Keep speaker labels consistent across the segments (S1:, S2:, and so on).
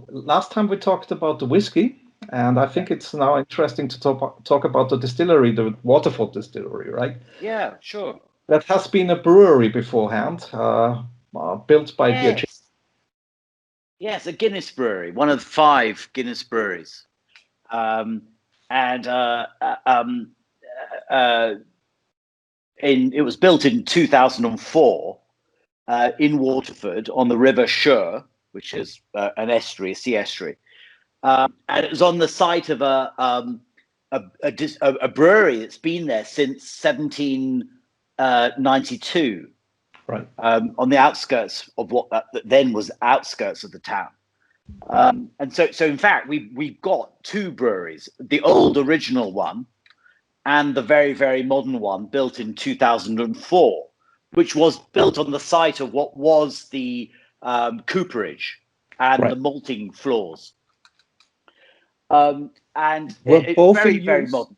S1: Last time we talked about the whiskey, and I think it's now interesting to talk about the distillery, the Waterfall Distillery, right?
S2: Yeah, sure.
S1: That has been a brewery beforehand, built by
S2: Yes. Yes, a Guinness brewery, one of 5 Guinness breweries. It was built in 2004 in Waterford on the River Suir, which is an estuary, a sea estuary. And it was on the site of a brewery that's been there since 1792.
S1: Right.
S2: On the outskirts of what then was outskirts of the town. And so in fact, we've got 2 breweries, the old original one and the very, very modern one built in 2004, which was built on the site of what was the cooperage and the malting floors. And
S1: were both
S2: very,
S1: in
S2: very
S1: use?
S2: modern.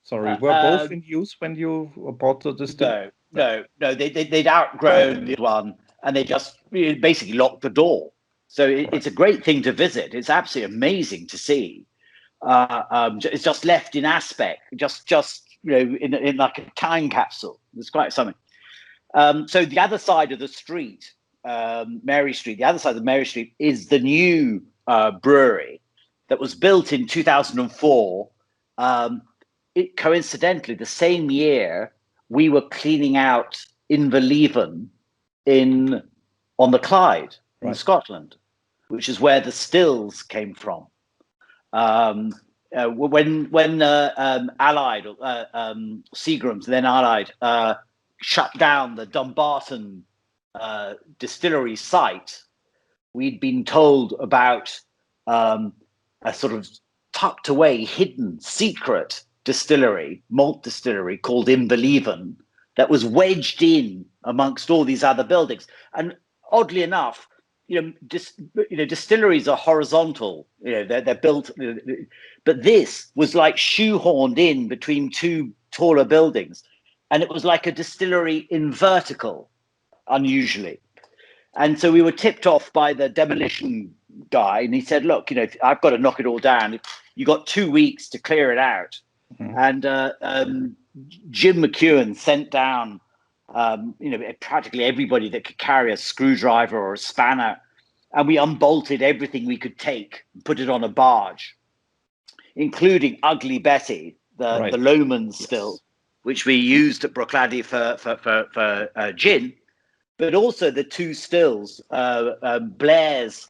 S1: Sorry, were both in use when you bought the distillery?
S2: No. They'd outgrown the one, and they just basically locked the door. So it's a great thing to visit. It's absolutely amazing to see. It's just left in aspect, just in like a time capsule. It's quite something. So the other side of the street, Mary Street, the other side of Mary Street is the new brewery that was built in 2004. It coincidentally, the same year we were cleaning out Inverleven on the Clyde in Scotland, which is where the stills came from. When Allied Seagrams, then Allied, shut down the Dumbarton distillery site, we'd been told about a sort of tucked away, hidden, secret malt distillery called Inverleven that was wedged in amongst all these other buildings. And oddly enough, distilleries are horizontal. They're built, but this was like shoehorned in between 2 taller buildings, and it was like a distillery in vertical, unusually. And so we were tipped off by the demolition guy, and he said, "Look, I've got to knock it all down. You got 2 weeks to clear it out." And Jim McEwen sent down, practically everybody that could carry a screwdriver or a spanner, and we unbolted everything we could take, put it on a barge, including Ugly Betty, the Lomond still, which we used at Bruichladdich for gin, but also the 2 stills, Blair's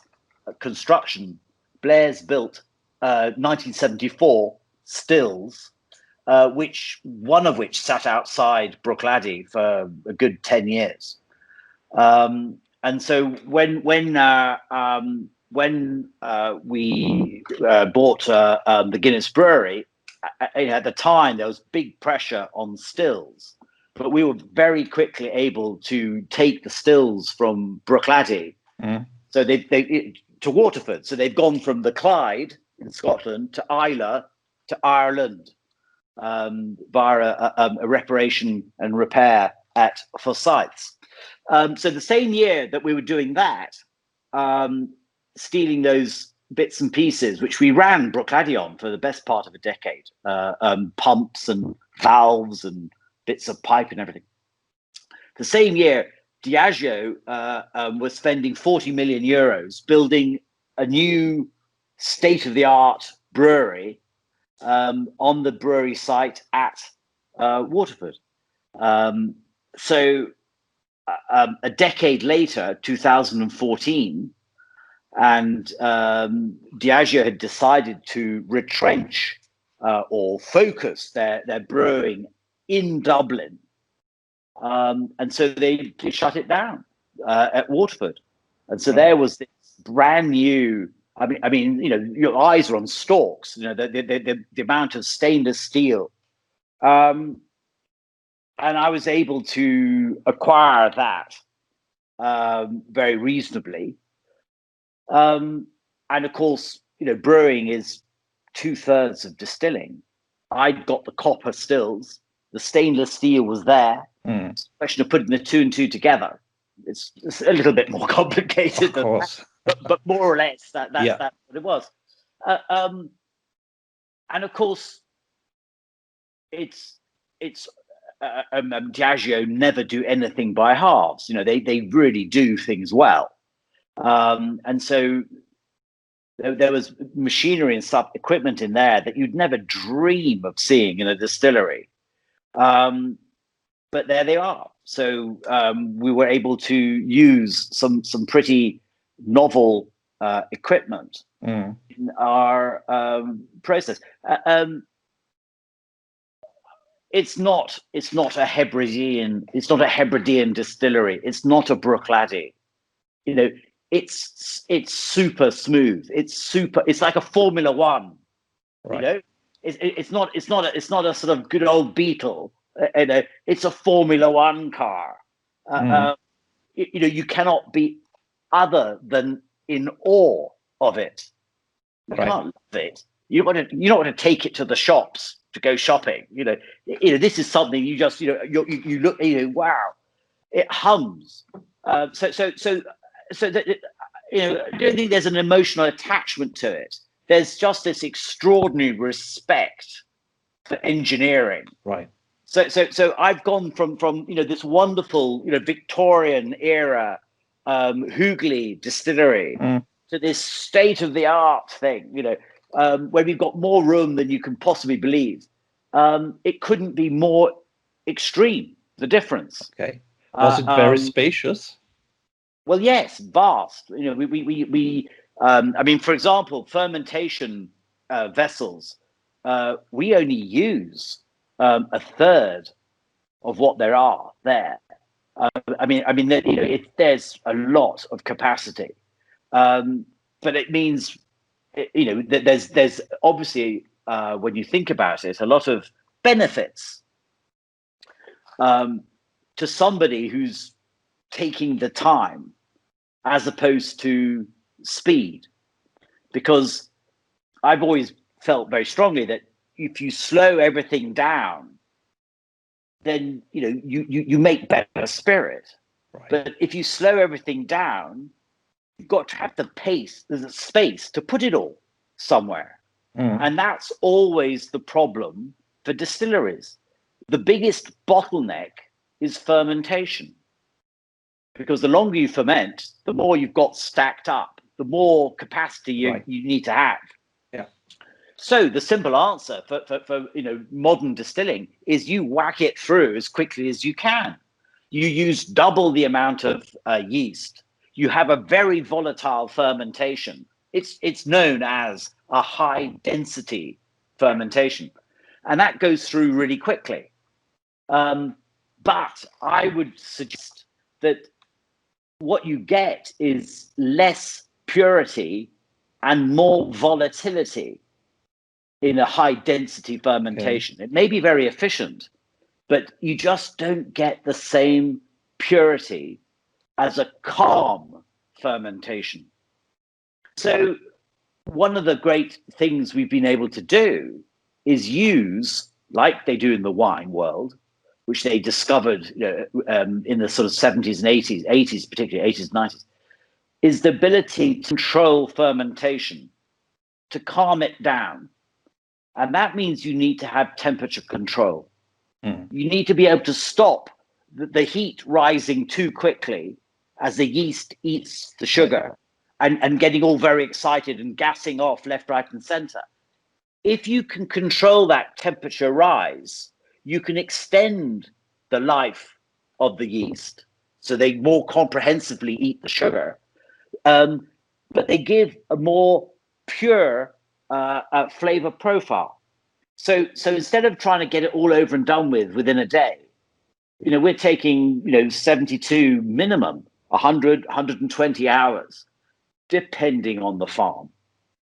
S2: construction. Blair's built 1974 stills, one of which sat outside Bruichladdich for a good 10 years. And so when we bought the Guinness Brewery, at the time there was big pressure on stills, but we were very quickly able to take the stills from Bruichladdich, so they to Waterford. So they've gone from the Clyde in Scotland to Islay to Ireland via a reparation and repair at Forsyths. So the same year that we were doing that, stealing those bits and pieces, which we ran Bruichladdich on for the best part of a decade, pumps and valves and bits of pipe and everything. The same year, Diageo was spending 40 million euros building a new state-of-the-art brewery on the brewery site at Waterford. So a decade later, 2014, and Diageo had decided to retrench or focus their brewing in Dublin. And so they shut it down at Waterford. And so there was this brand new, I mean, your eyes are on stalks, the amount of stainless steel. And I was able to acquire that very reasonably. And of course, brewing is 2/3 of distilling. I got the copper stills, the stainless steel was there. It's a question of putting the 2 and 2 together. It's a little bit more complicated than that. but more or less that's what it was. And of course, it's Diageo never do anything by halves. They really do things well, and so there was machinery and stuff, equipment in there that you'd never dream of seeing in a distillery. But there they are. So we were able to use some pretty novel equipment in our process. It's not a Hebridean distillery. It's not a Bruichladdich. It's super smooth. It's like a Formula One.
S1: Right.
S2: It's not a sort of good old Beetle. It's a Formula One car. You cannot be other than in awe of it. You can't love it. You don't want to take it to the shops to go shopping. This is something you just you look, wow, it hums. So that, I don't think there's an emotional attachment to it. There's just this extraordinary respect for engineering.
S1: Right.
S2: So I've gone from this wonderful Victorian era Hughley distillery to this state of the art thing, where we've got more room than you can possibly believe. It couldn't be more extreme, the difference.
S1: Okay. Was it very spacious?
S2: Well, yes, vast. For example, fermentation vessels, we only use a third of what there are there. There's a lot of capacity, but it means that there's obviously when you think about it, a lot of benefits to somebody who's taking the time as opposed to speed, because I've always felt very strongly that if you slow everything down, then you make better spirit.
S1: Right.
S2: But if you slow everything down, you've got to have the pace, there's a space to put it all somewhere. And that's always the problem for distilleries. The biggest bottleneck is fermentation, because the longer you ferment, the more you've got stacked up, the more capacity you need to have.
S1: Yeah.
S2: So the simple answer for modern distilling is you whack it through as quickly as you can. You use double the amount of yeast. You have a very volatile fermentation. It's known as a high density fermentation, and that goes through really quickly. But I would suggest that what you get is less purity and more volatility in a high density fermentation. Okay. It may be very efficient, but you just don't get the same purity as a calm fermentation. So one of the great things we've been able to do is use, like they do in the wine world, which they discovered in the sort of 70s and 80s, particularly 80s and 90s, is the ability to control fermentation, to calm it down. And that means you need to have temperature control. You need to be able to stop the heat rising too quickly as the yeast eats the sugar and getting all very excited and gassing off left, right, and center. If you can control that temperature rise, you can extend the life of the yeast so they more comprehensively eat the sugar, but they give a more pure flavor profile. So instead of trying to get it all over and done with within a day, we're taking 72 minimum, 100, 120 hours, depending on the farm,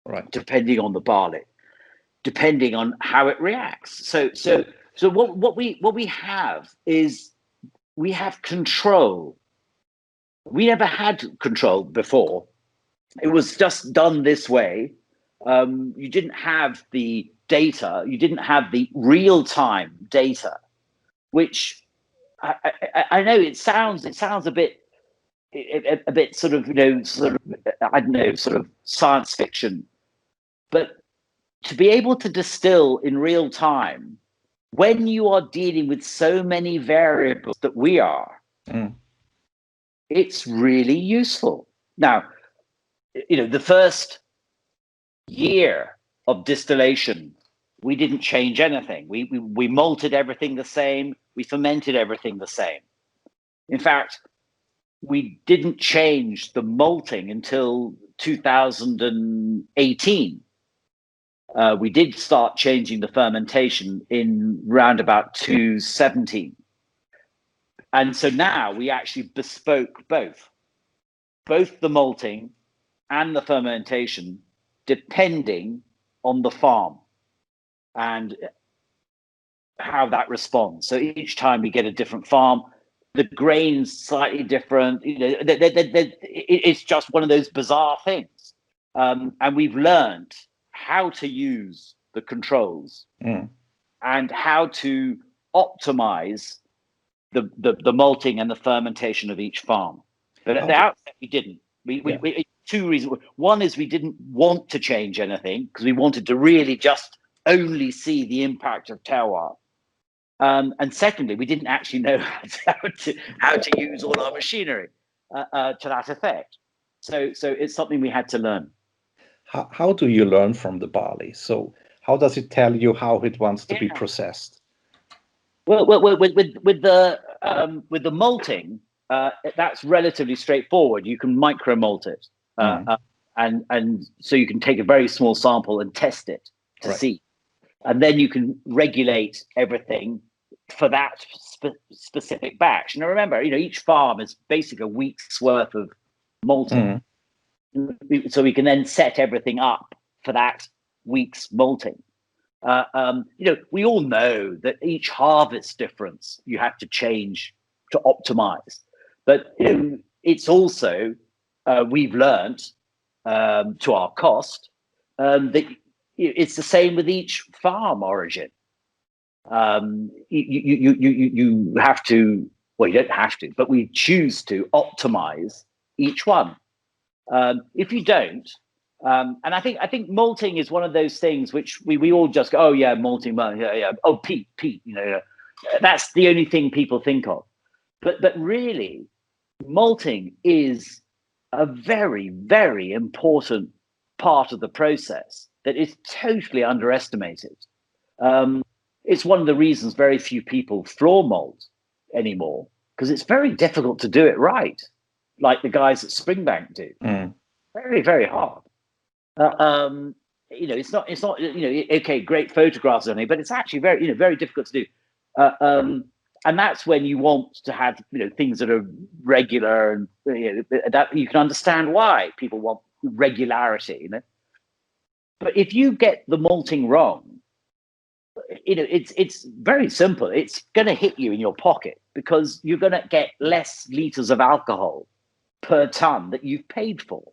S1: right?
S2: Depending on the barley, depending on how it reacts. So what we have is we have control. We never had control before. It was just done this way. You didn't have the data. You didn't have the real-time data, which I know it sounds a bit a bit sort of, I don't know, sort of science fiction. But to be able to distill in real time, when you are dealing with so many variables that we are, it's really useful. Now, the first year of distillation, we didn't change anything. We malted everything the same. We fermented everything the same. In fact, we didn't change the malting until 2018. We did start changing the fermentation in round about 2017. And so now we actually bespoke both the malting and the fermentation, depending on the farm and how that responds. So each time we get a different farm, the grain's slightly different. It's just one of those bizarre things. And we've learned how to use the controls and how to optimize the malting and the fermentation of each farm. But at the outset, we didn't. We two reasons. One is we didn't want to change anything because we wanted to really just only see the impact of terroir. And secondly, we didn't actually know how to use all our machinery to that effect. So it's something we had to learn.
S1: How do you learn from the barley? So how does it tell you how it wants to be processed?
S2: Well, with the malting, that's relatively straightforward. You can micro malt it, and so you can take a very small sample and test it to see, and then you can regulate everything for that specific batch. Now, remember, each farm is basically a week's worth of malting, so we can then set everything up for that week's malting. We all know that each harvest difference you have to change to optimize, but it's also we've learned to our cost that it's the same with each farm origin. You have to, well, you don't have to, but we choose to optimize each one. If you don't, and I think malting is one of those things which we all just go, oh yeah, malting, yeah. Oh, peat, that's the only thing people think of. But really, malting is a very, very important part of the process that is totally underestimated. It's one of the reasons very few people floor malt anymore, because it's very difficult to do it right, like the guys at Springbank do. Very, very hard. It's not okay, great photographs or anything, but it's actually very, very difficult to do. And that's when you want to have, things that are regular, and that you can understand why people want regularity, But if you get the malting wrong, it's very simple. It's going to hit you in your pocket because you're going to get less liters of alcohol per ton that you've paid for.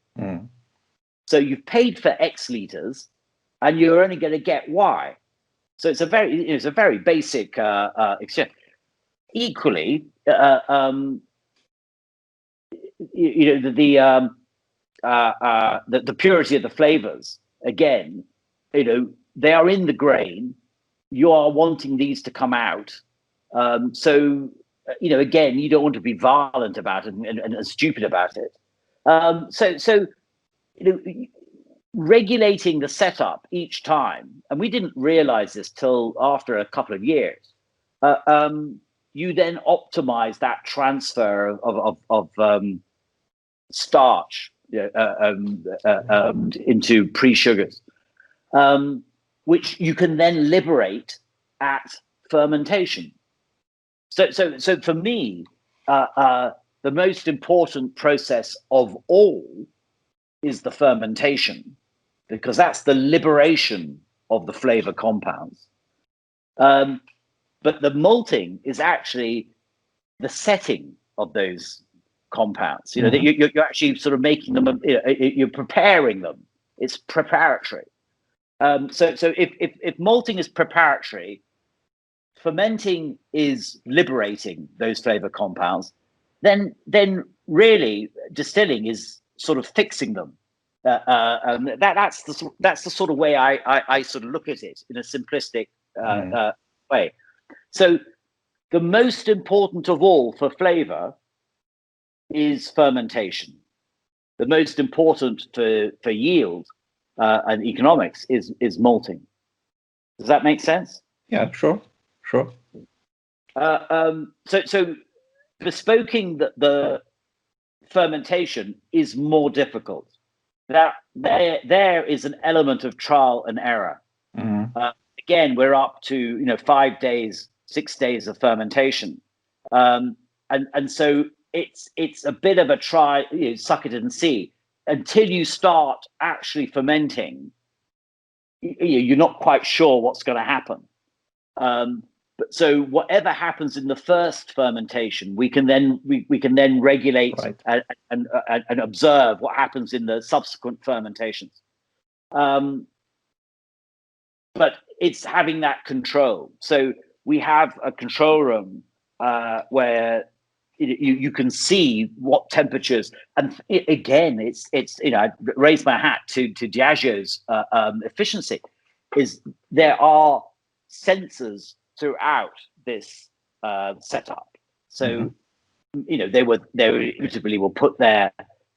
S2: So you've paid for X liters, and you're only going to get Y. So it's a very basic exchange. Equally, the purity of the flavors. Again, they are in the grain. You are wanting these to come out. So again, you don't want to be violent about it and stupid about it. So regulating the setup each time, and we didn't realize this till after a couple of years. You then optimize that transfer of starch into pre-sugars, which you can then liberate at fermentation. So for me, the most important process of all is the fermentation, because that's the liberation of the flavor compounds. But the malting is actually the setting of those compounds. That you're actually sort of making them. You're preparing them. It's preparatory. So if malting is preparatory, fermenting is liberating those flavor compounds. Then really distilling is sort of fixing them. That's the sort of way I sort of look at it in a simplistic way. So the most important of all for flavor is fermentation. The most important for yield and economics is malting. Does that make sense?
S1: Yeah, sure.
S2: So bespoking the fermentation is more difficult. That there is an element of trial and error. Again, we're up to 5 days, 6 days of fermentation, and so it's a bit of a try, suck it and see. Until you start actually fermenting, you're not quite sure what's going to happen. But so whatever happens in the first fermentation, we can then regulate and observe what happens in the subsequent fermentations. But it's having that control. So we have a control room where you can see what temperatures. And again, it's I raise my hat to Diageo's efficiency. Is there are sensors throughout this setup, so they inevitably will put there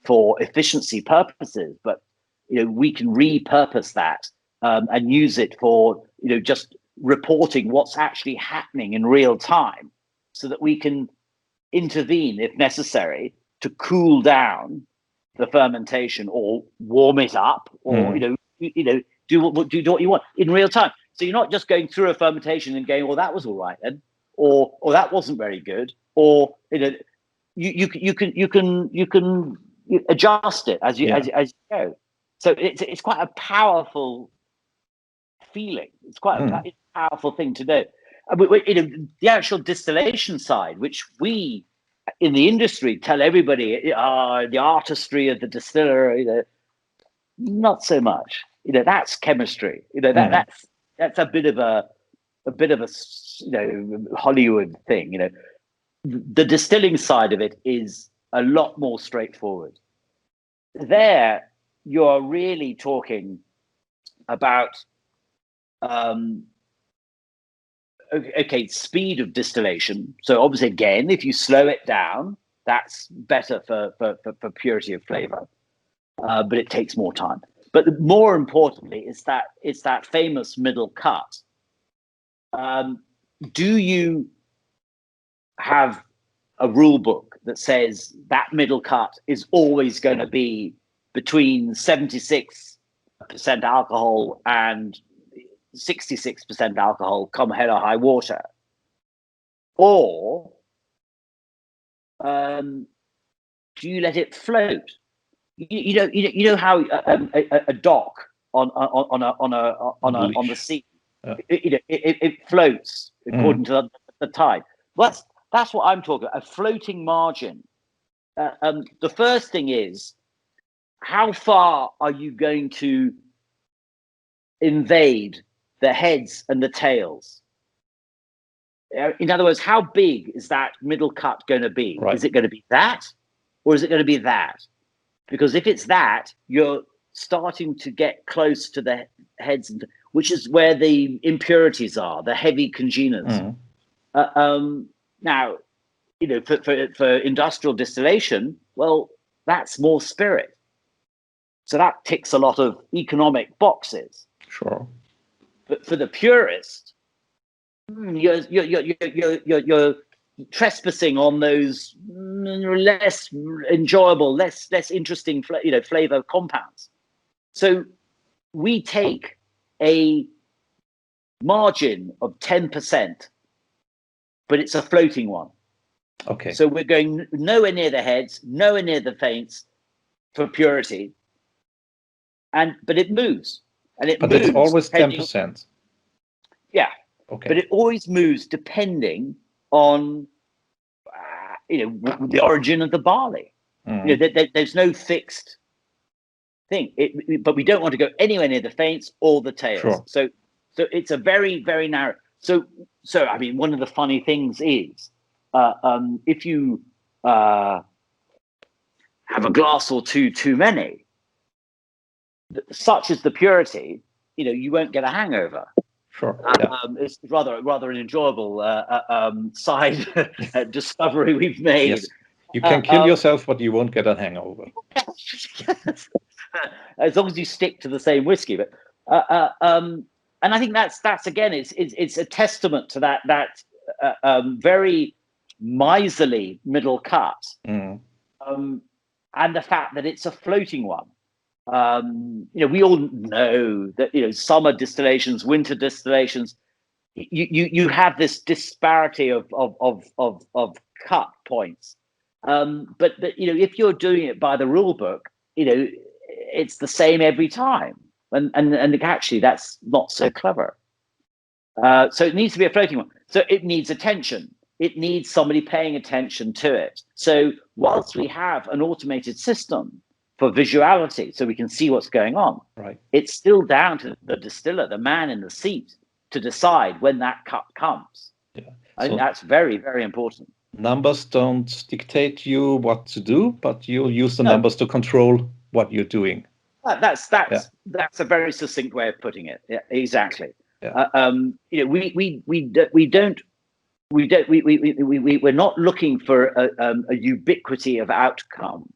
S2: for efficiency purposes, but we can repurpose that and use it for just reporting what's actually happening in real time, so that we can intervene if necessary to cool down the fermentation or warm it up, or do what you want in real time. So you're not just going through a fermentation and going, well, that was all right then, or that wasn't very good, or you can adjust it as you go. So it's quite a powerful feeling. It's quite a powerful thing to do. The actual distillation side, which we in the industry tell everybody, the artistry of the distillery, not so much. That's chemistry. That's a bit of a Hollywood thing. The distilling side of it is a lot more straightforward. There, you're really talking about speed of distillation. So obviously, again, if you slow it down, that's better for purity of flavor, but it takes more time. But more importantly, it's that famous middle cut. Do you have a rule book that says that middle cut is always going to be between 76% alcohol and 66% alcohol, come hell or high water? Or do you let it float? You know how a dock on the sea, it floats according to the tide. Well, that's what I'm talking about, a floating margin. The first thing is, how far are you going to invade the heads and the tails? In other words, how big is that middle cut going to be? Is it going to be that, or is it going to be that? Because if it's that, you're starting to get close to the heads, which is where the impurities are, the heavy congeners. Now, for industrial distillation, well, that's more spirit. So that ticks a lot of economic boxes.
S1: Sure.
S2: But for the purist, you're trespassing on those less enjoyable, less interesting, flavor compounds. So we take a margin of 10%, but it's a floating one.
S1: Okay.
S2: So we're going nowhere near the heads, nowhere near the feints for purity, but it moves,
S1: but it's always 10%.
S2: Yeah.
S1: Okay.
S2: But it always moves depending on the origin of the barley. There's no fixed thing. But we don't want to go anywhere near the feints or the tails.
S1: Sure.
S2: So it's a very, very narrow. So I mean, one of the funny things is if you have a glass or two too many, such is the purity, you won't get a hangover.
S1: Sure.
S2: It's rather an enjoyable side discovery we've made.
S1: Yes. You can kill yourself, but you won't get a hangover.
S2: As long as you stick to the same whiskey. But and I think that's again, it's a testament to that very miserly middle cut, and the fact that it's a floating one. We all know that summer distillations, winter distillations, you have this disparity of cut points. But if you're doing it by the rule book, it's the same every time, and actually that's not so clever. So it needs to be a floating one. So it needs attention. It needs somebody paying attention to it. So whilst we have an automated system for visuality, so we can see what's going on,
S1: right,
S2: it's still down to the distiller, the man in the seat, to decide when that cut comes. Yeah. I think that's very, very important.
S1: Numbers don't dictate you what to do, but you'll use the numbers to control what you're doing.
S2: That's a very succinct way of putting it. Yeah, exactly. Yeah. We're not looking for a ubiquity of outcome.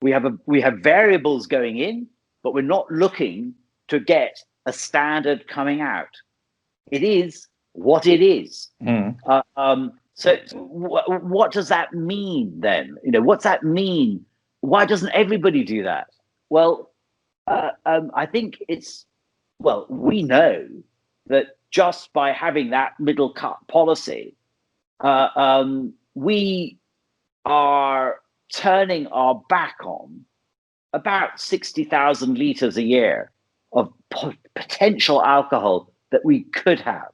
S2: We have variables going in, but we're not looking to get a standard coming out. It is what it is. So what does that mean then? What's that mean? Why doesn't everybody do that? Well, I think we know that just by having that middle cut policy, we are turning our back on about 60,000 litres a year of potential alcohol that we could have,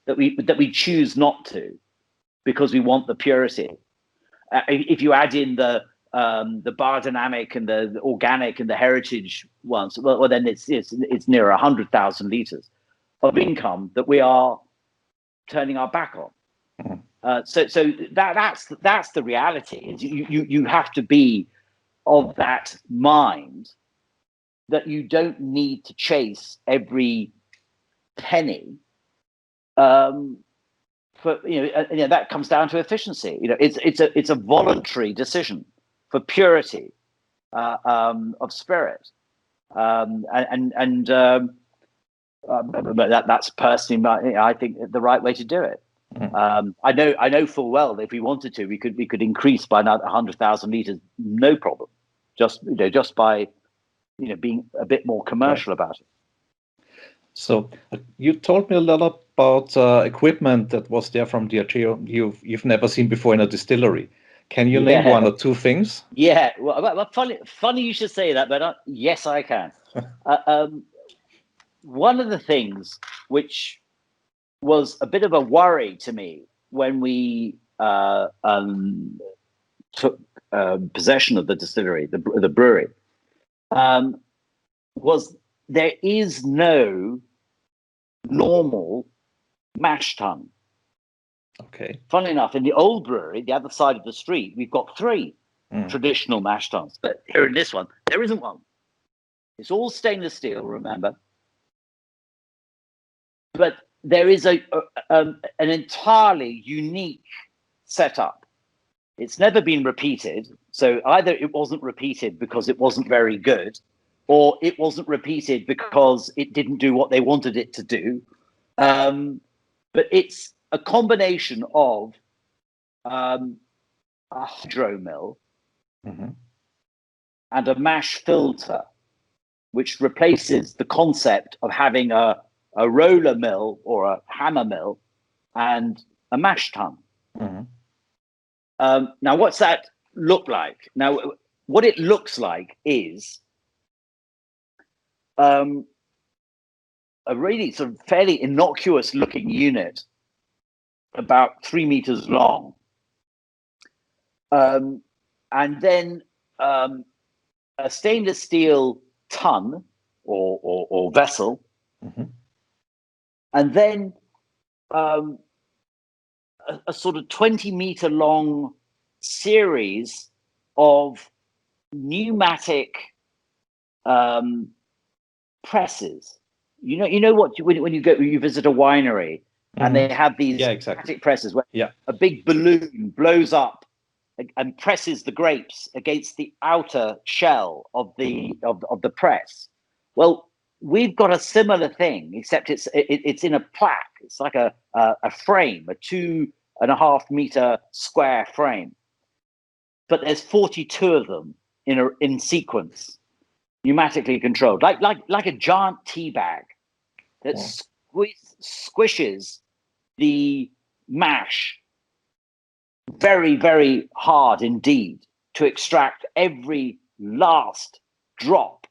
S2: that we choose not to, because we want the purity. If you add in the biodynamic and the organic and the heritage ones, well then it's near 100,000 litres of income that we are turning our back on. So that's the reality. Is you have to be of that mind that you don't need to chase every penny. That comes down to efficiency. It's a voluntary decision for purity of spirit, but that's personally, I think, the right way to do it. I know full well that if we wanted to, we could increase by another 100,000 litres, no problem, just by being a bit more commercial about it.
S1: So you told me a lot about equipment that was there from Diageo you've never seen before in a distillery. Can you name one or two things?
S2: Yeah, well, funny you should say that, but yes, I can. One of the things which was a bit of a worry to me when we took possession of the distillery, the brewery, was there is no normal mash tun.
S1: Okay.
S2: Funnily enough, in the old brewery, the other side of the street, we've got 3 traditional mash tuns. But here in this one, there isn't one. It's all stainless steel, remember. But there is an entirely unique setup. It's never been repeated. So either it wasn't repeated because it wasn't very good, or it wasn't repeated because it didn't do what they wanted it to do. But it's a combination of a hydro mill and a mash filter, which replaces the concept of having a roller mill or a hammer mill and a mash tun. Now, what's that look like? Now, what it looks like is a really sort of fairly innocuous looking unit, about 3 meters long. And then a stainless steel tun or vessel. And then a sort of 20-meter long series of pneumatic presses. You know what? When you visit a winery and they have these pneumatic presses where a big balloon blows up and presses the grapes against the outer shell of the press. Well, we've got a similar thing, except it's in a plaque. It's like a frame, a 2.5 meter square frame, but there's 42 of them in sequence, pneumatically controlled, like a giant tea bag that squishes the mash very, very hard indeed to extract every last drop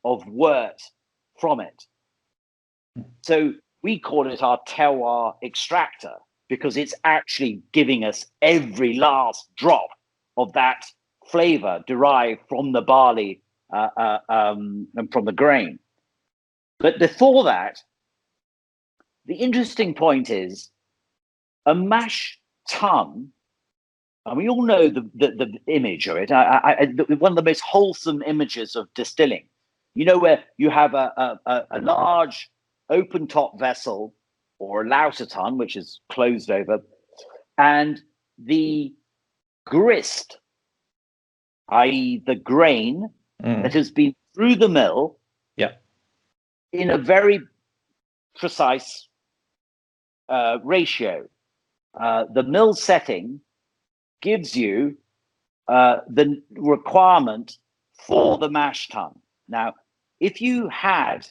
S2: of wort from it. So we call it our terroir extractor because it's actually giving us every last drop of that flavor derived from the barley and from the grain. But before that, the interesting point is a mash tun. And we all know the image of it. One of the most wholesome images of distilling, where you have a large open top vessel or a lauter tun, which is closed over, and the grist, i.e. the grain that has been through the mill in a very precise ratio. The mill setting gives you the requirement for the mash tun. Now, if you had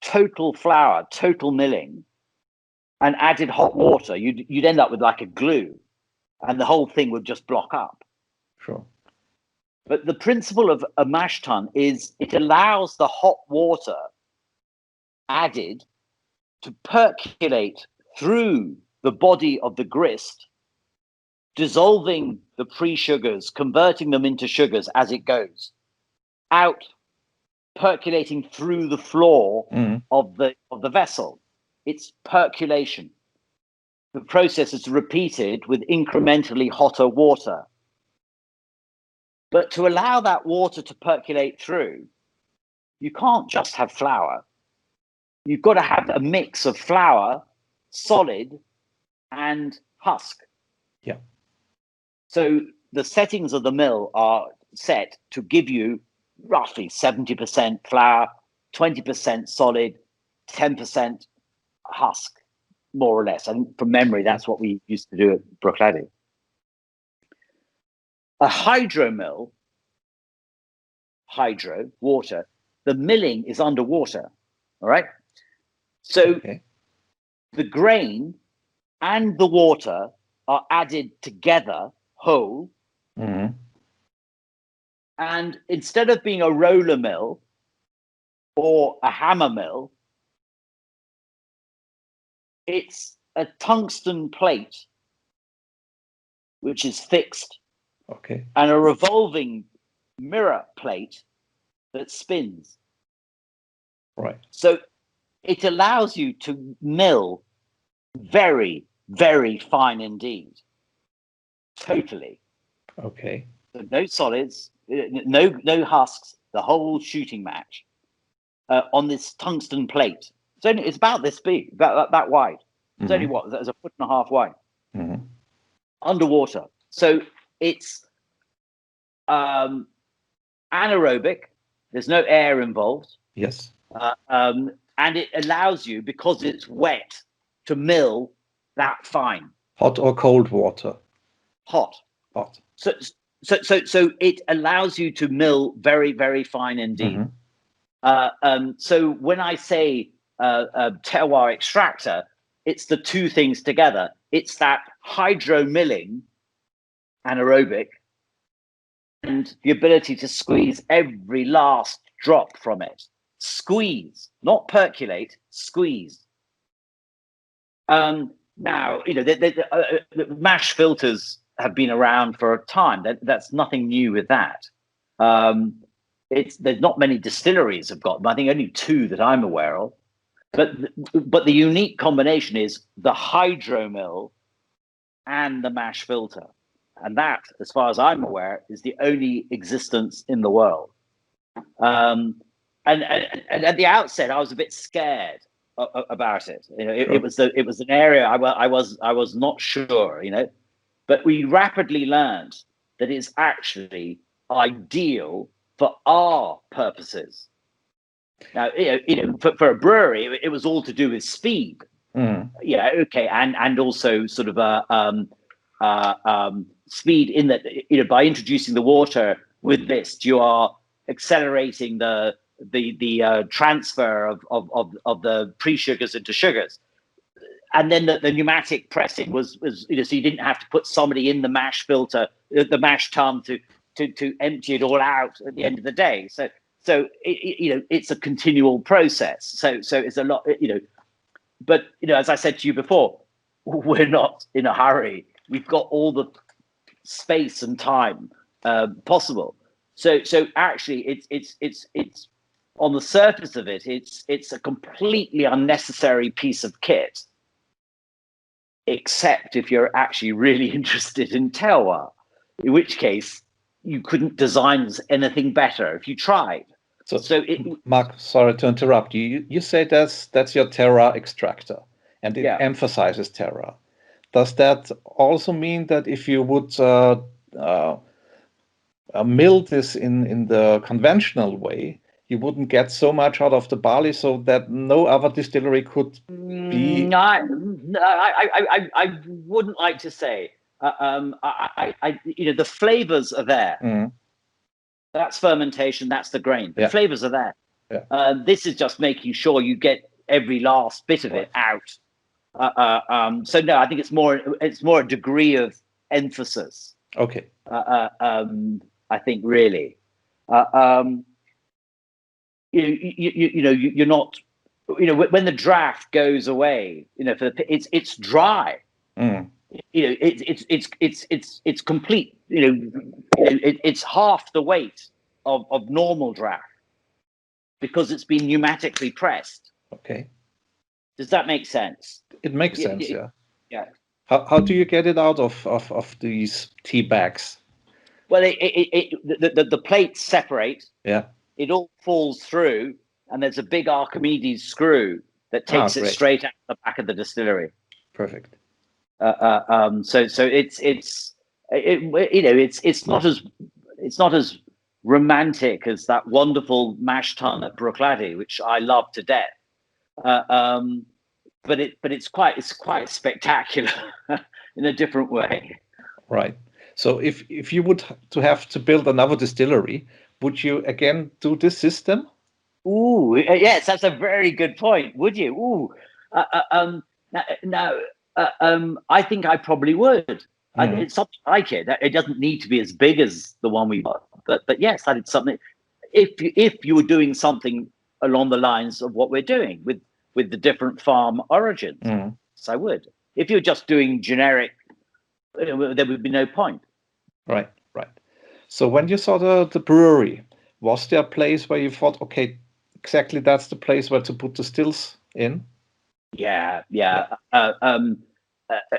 S2: total flour, total milling, and added hot water, you'd end up with like a glue, and the whole thing would just block up.
S1: Sure.
S2: But the principle of a mash tun is it allows the hot water added to percolate through the body of the grist, dissolving the pre-sugars, converting them into sugars as it goes out, percolating through the floor of the vessel. It's percolation. The process is repeated with incrementally hotter water. But to allow that water to percolate through, you can't just have flour. You've got to have a mix of flour, solid, and husk.
S1: Yeah.
S2: So the settings of the mill are set to give you roughly 70% flour, 20% solid, 10% husk, more or less. And from memory, that's what we used to do at Brookladdy. A hydro mill, water, the milling is underwater, all right? So the grain and the water are added together whole. And instead of being a roller mill or a hammer mill, it's a tungsten plate, which is fixed, and a revolving mirror plate that spins.
S1: Right.
S2: So it allows you to mill very, very fine indeed. Totally.
S1: Okay.
S2: So no solids, no husks, the whole shooting match on this tungsten plate. It's about this big, about that wide. It's only there's 1.5 foot wide. Underwater. So it's anaerobic. There's no air involved.
S1: Yes.
S2: And it allows you, because it's wet, to mill that fine.
S1: Hot or cold water?
S2: Hot. So it allows you to mill very, very fine indeed. So when I say terroir extractor, it's the two things together. It's that hydro milling, anaerobic, and the ability to squeeze every last drop from it. Squeeze, not percolate, squeeze. Now, the mash filters have been around for a time. That's nothing new with that. There's not many distilleries have got them. I think only 2 that I'm aware of. But the unique combination is the hydro mill and the mash filter. And that, as far as I'm aware, is the only existence in the world. And at the outset, I was a bit scared about it. You know, it was an area I was not sure. You know, but we rapidly learned that it's actually ideal for our purposes. Now, for a brewery, it was all to do with speed. Yeah, okay, and also sort of speed in that, by introducing the water with this, you are accelerating the transfer of the pre-sugars into sugars. And then the pneumatic pressing was so you didn't have to put somebody in the mash filter, the mash tun to empty it all out at the end of the day. So it's a continual process. So it's a lot, But as I said to you before, we're not in a hurry. We've got all the space and time possible. So actually, it's on the surface of it, it's a completely unnecessary piece of kit, except if you're actually really interested in terroir, in which case you couldn't design anything better if you tried.
S1: Mark, sorry to interrupt you. You say that's your terroir extractor, and it emphasizes terroir. Does that also mean that if you would mill this in the conventional way, you wouldn't get so much out of the barley, so that no other distillery could be?
S2: I wouldn't like to say. The flavors are there. That's fermentation. That's the grain. The flavors are there. This is just making sure you get every last bit of it out. So no, I think it's more a degree of emphasis.
S1: Okay.
S2: I think really, you're not, when the draft goes away, it's dry. It's complete. It's half the weight of normal draft because it's been pneumatically pressed.
S1: Okay.
S2: Does that make sense?
S1: It makes sense. Yeah.
S2: Yeah.
S1: How do you get it out of these tea bags?
S2: Well, the plates separate.
S1: Yeah.
S2: It all falls through, and there's a big Archimedes screw that takes it straight out the back of the distillery.
S1: Perfect.
S2: So it's not as romantic as that wonderful mash tun at Bruichladdich, which I love to death. But it's quite spectacular in a different way.
S1: Right. So if you would have to build another distillery, would you again do this system?
S2: Ooh, yes, that's a very good point. Would you? Ooh, I think I probably would. It's something like it. It doesn't need to be as big as the one we got, but yes, that is something. If you were doing something along the lines of what we're doing with the different farm origins, so I would. If you're just doing generic, there would be no point.
S1: Right. So when you saw the brewery, was there a place where you thought, okay, exactly that's the place where to put the stills in?
S2: Yeah.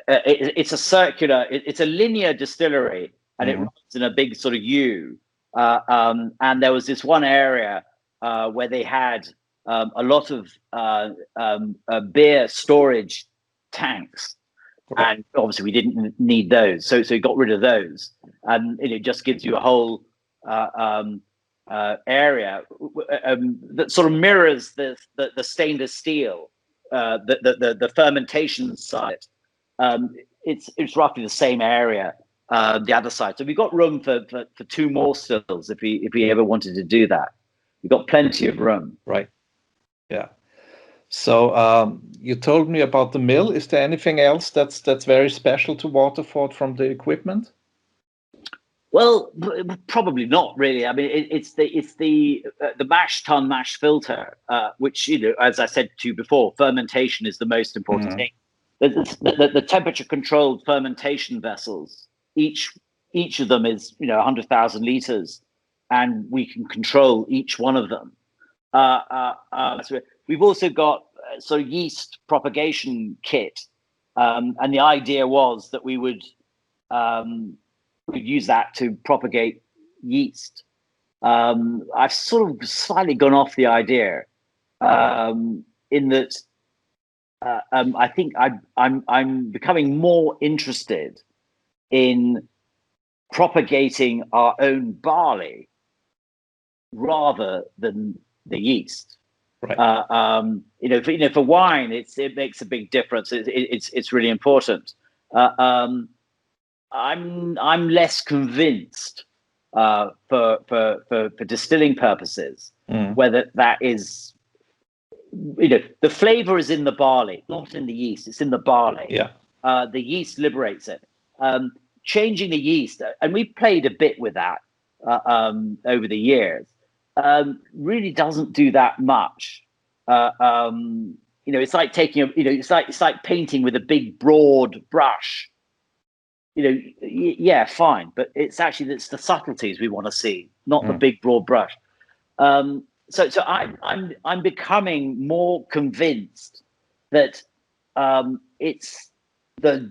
S2: It's a circular. It's a linear distillery, and it runs in a big sort of U. And there was this one area where they had a lot of beer storage tanks. And obviously we didn't need those, so we got rid of those, and it just gives you a whole area that sort of mirrors the stainless steel, the fermentation side. It's roughly the same area, the other side. So we've got room for two more stills if we ever wanted to do that. We've got plenty of room.
S1: Right. Yeah. So you told me about the mill. Is there anything else that's very special to Waterford from the equipment?
S2: Well, probably not really. I mean, it's the mash tun mash filter, which, as I said to you before, fermentation is the most important thing. The temperature controlled fermentation vessels, each of them is 100,000 liters, and we can control each one of them. So we've also got sort of yeast propagation kit, and the idea was that we would we'd use that to propagate yeast. I've sort of slightly gone off the idea, in that I think I'm becoming more interested in propagating our own barley rather than the yeast.
S1: Right.
S2: For wine, it makes a big difference. It's really important. I'm less convinced for distilling purposes whether that is, the flavor is in the barley, not in the yeast. It's in the barley.
S1: Yeah.
S2: The yeast liberates it. Changing the yeast, and we played a bit with that over the years. Really doesn't do that much. It's like taking it's like painting with a big broad brush. Yeah, fine, but it's the subtleties we want to see, not the big broad brush. So I'm becoming more convinced that it's the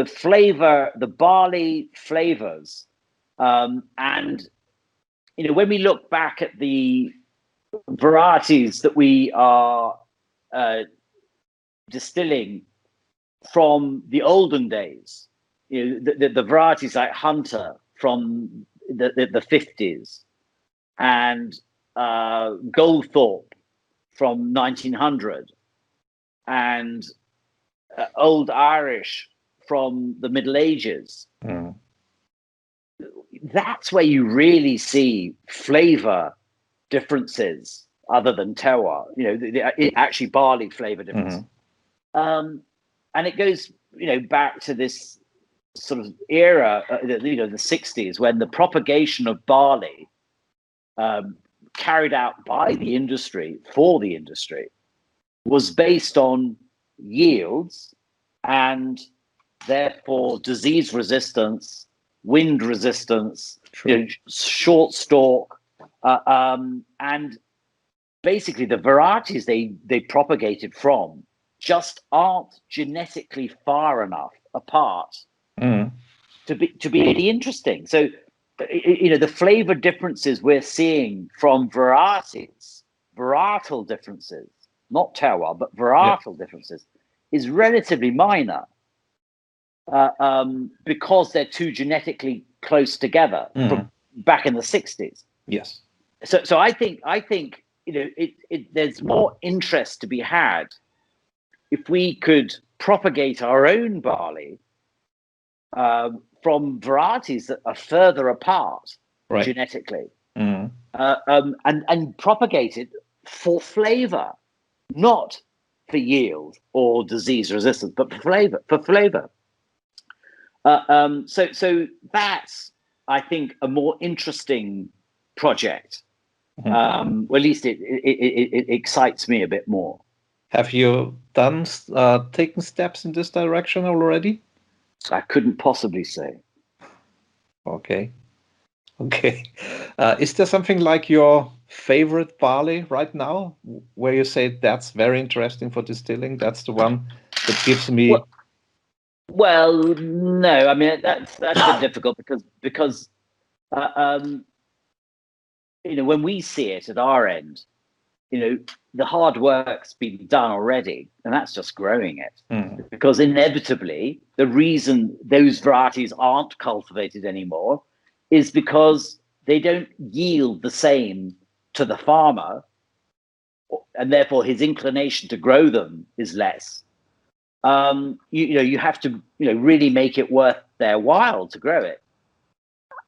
S2: flavor, the barley flavors, and when we look back at the varieties that we are distilling from the olden days, the varieties like Hunter from the 50s, and Goldthorpe from 1900, and Old Irish from the Middle Ages. That's where you really see flavor differences other than terroir, actually barley flavor difference. And it goes, back to this sort of era, the 60s, when the propagation of barley carried out by the industry for the industry was based on yields and therefore disease resistance, wind resistance, short stalk, and basically the varieties they propagated from just aren't genetically far enough apart to be really interesting. So the flavor differences we're seeing from varietal differences, not terroir, but varietal differences, is relatively minor, because they're too genetically close together from back in the 60s.
S1: Yes.
S2: So I think there's more interest to be had if we could propagate our own barley from varieties that are further apart genetically, and propagate it for flavor, not for yield or disease resistance, but for flavor. So that's, I think, a more interesting project. Well, at least it excites me a bit more.
S1: Have you taken steps in this direction already?
S2: I couldn't possibly say.
S1: Okay. Is there something like your favorite barley right now, where you say that's very interesting for distilling? That's the one that gives me.
S2: Well, no. I mean, that's a bit difficult because when we see it at our end, the hard work's been done already, and that's just growing it. Because inevitably, the reason those varieties aren't cultivated anymore is because they don't yield the same to the farmer, and therefore his inclination to grow them is less. You have to really make it worth their while to grow it,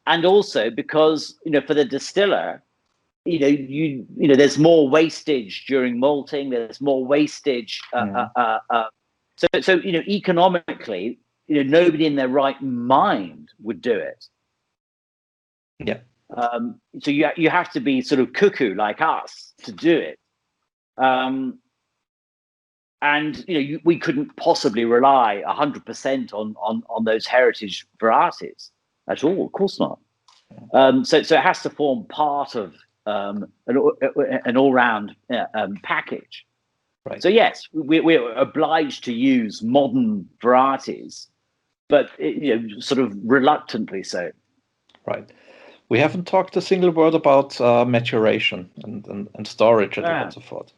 S2: and also because for the distiller, there's more wastage during malting. There's more wastage. So economically, nobody in their right mind would do it.
S1: Yeah.
S2: So you have to be sort of cuckoo like us to do it. And we couldn't possibly rely 100% on those heritage varieties at all. Of course not. So it has to form part of an all-round package. Right. So yes, we're obliged to use modern varieties but sort of reluctantly so.
S1: Right. We haven't talked a single word about maturation and storage at Waterford.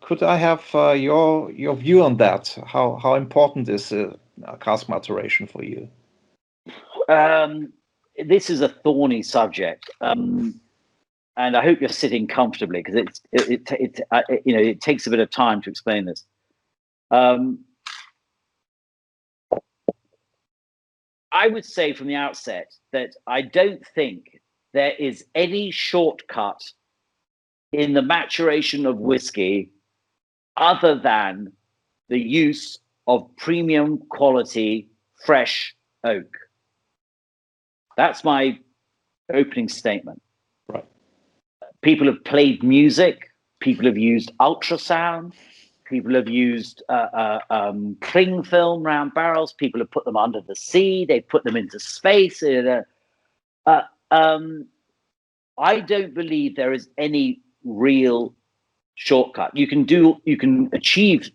S1: Could I have your view on that? How important is cask maturation for you?
S2: This is a thorny subject, and I hope you're sitting comfortably, because it takes a bit of time to explain this. I would say from the outset that I don't think there is any shortcut in the maturation of whiskey other than the use of premium quality fresh oak. That's my opening statement.
S1: Right.
S2: People have played music. People have used ultrasound. People have used cling film round barrels. People have put them under the sea. They put them into space. I don't believe there is any real shortcut. You can achieve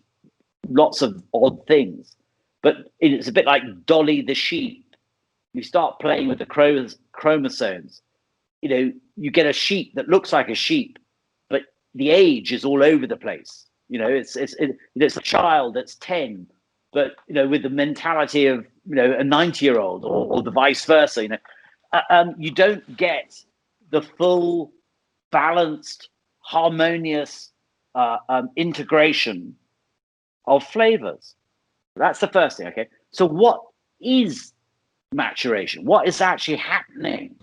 S2: lots of odd things, but it's a bit like Dolly the sheep. You start playing with the chromosomes. You get a sheep that looks like a sheep, but the age is all over the place. It's a child that's 10, but with the mentality of a 90-year-old, or the vice versa. You don't get the full, balanced, harmonious integration of flavors. That's the first thing. Okay, so what is maturation? What is actually happening?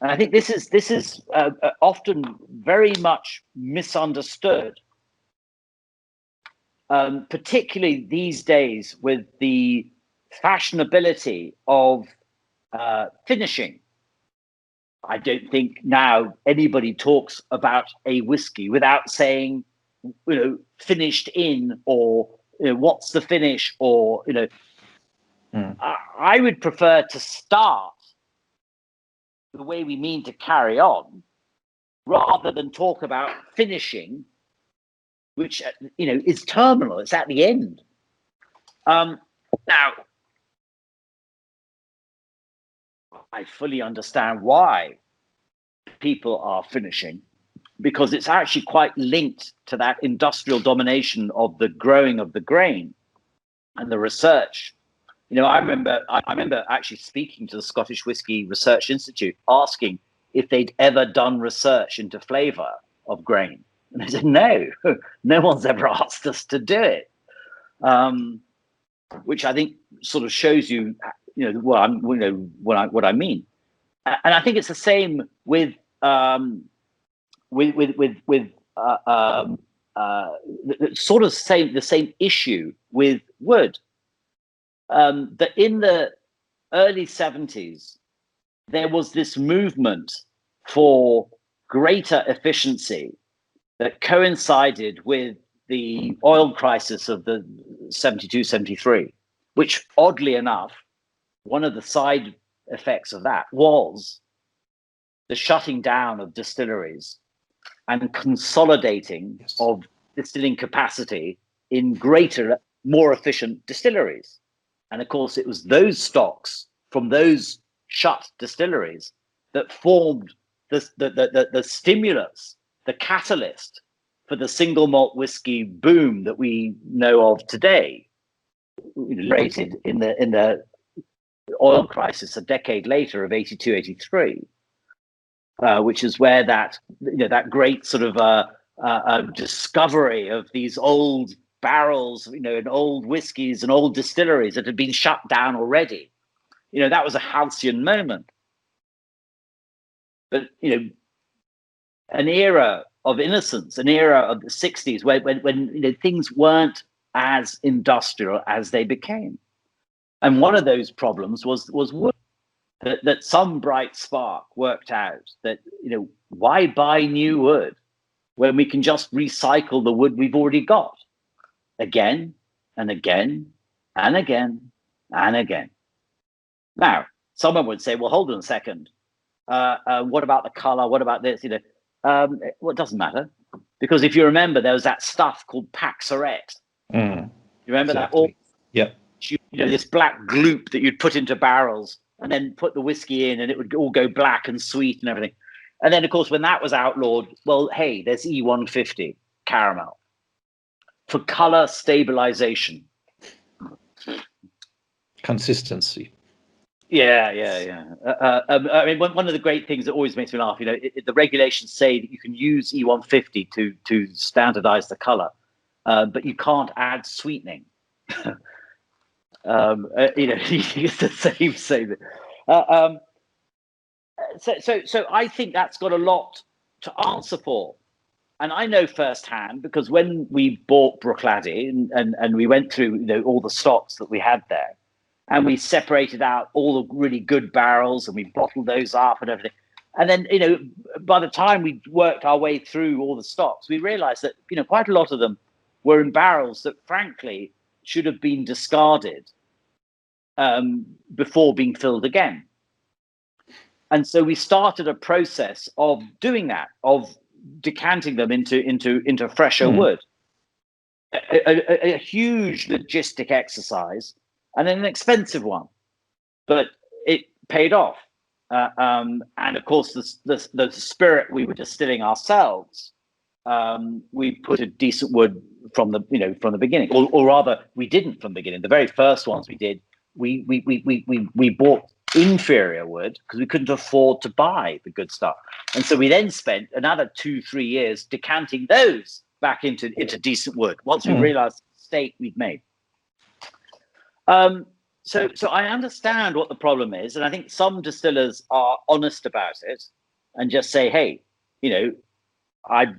S2: And I think this is often very much misunderstood, particularly these days with the fashionability of finishing. I don't think now anybody talks about a whiskey without saying, finished in, or what's the finish, or I would prefer to start the way we mean to carry on, rather than talk about finishing, which is terminal. It's at the end. Now, I fully understand why people are finishing, because it's actually quite linked to that industrial domination of the growing of the grain and the research. I remember actually speaking to the Scottish Whisky Research Institute, asking if they'd ever done research into flavour of grain, and they said no, no one's ever asked us to do it, which I think sort of shows you, what I mean. And I think it's the same with the same issue with wood. That in the early 70s, there was this movement for greater efficiency that coincided with the oil crisis of the 72, 73, which, oddly enough, one of the side effects of that was the shutting down of distilleries and consolidating of distilling capacity in greater, more efficient distilleries. And of course, it was those stocks from those shut distilleries that formed the stimulus, the catalyst for the single malt whiskey boom that we know of today, rated in the oil crisis a decade later of 82, 83, which is where that great sort of discovery of these old barrels, and old whiskies and old distilleries that had been shut down already. That was a halcyon moment. But an era of innocence, an era of the 60s, when things weren't as industrial as they became. And one of those problems was wood. That some bright spark worked out that, why buy new wood when we can just recycle the wood we've already got again and again and again and again. Now, someone would say, well, hold on a second. What about the color? What about this? Well, it doesn't matter, because if you remember, there was that stuff called Paxaret. You remember that?
S1: Yeah.
S2: this black gloop that you'd put into barrels and then put the whiskey in, and it would all go black and sweet and everything. And then, of course, when that was outlawed, well, hey, there's E150 caramel for color stabilization.
S1: Consistency.
S2: Yeah. I mean, one of the great things that always makes me laugh, the regulations say that you can use E150 to standardize the color, but you can't add sweetening. It's the same. So I think that's got a lot to answer for. And I know firsthand, because when we bought Bruichladdich and we went through all the stocks that we had there, and we separated out all the really good barrels and we bottled those up and everything. And then, by the time we worked our way through all the stocks, we realized that, quite a lot of them were in barrels that frankly should have been discarded before being filled again. And so we started a process of doing that, of decanting them into fresher wood. A huge logistic exercise. And an expensive one, but it paid off. And of course, the spirit we were distilling ourselves, we put a decent wood from the beginning, or rather, we didn't from the beginning. The very first ones we did, we bought inferior wood because we couldn't afford to buy the good stuff, and so we then spent another 2-3 years decanting those back into decent wood once we realized the mistake we'd made. So I understand what the problem is, and I think some distillers are honest about it and just say, hey, I've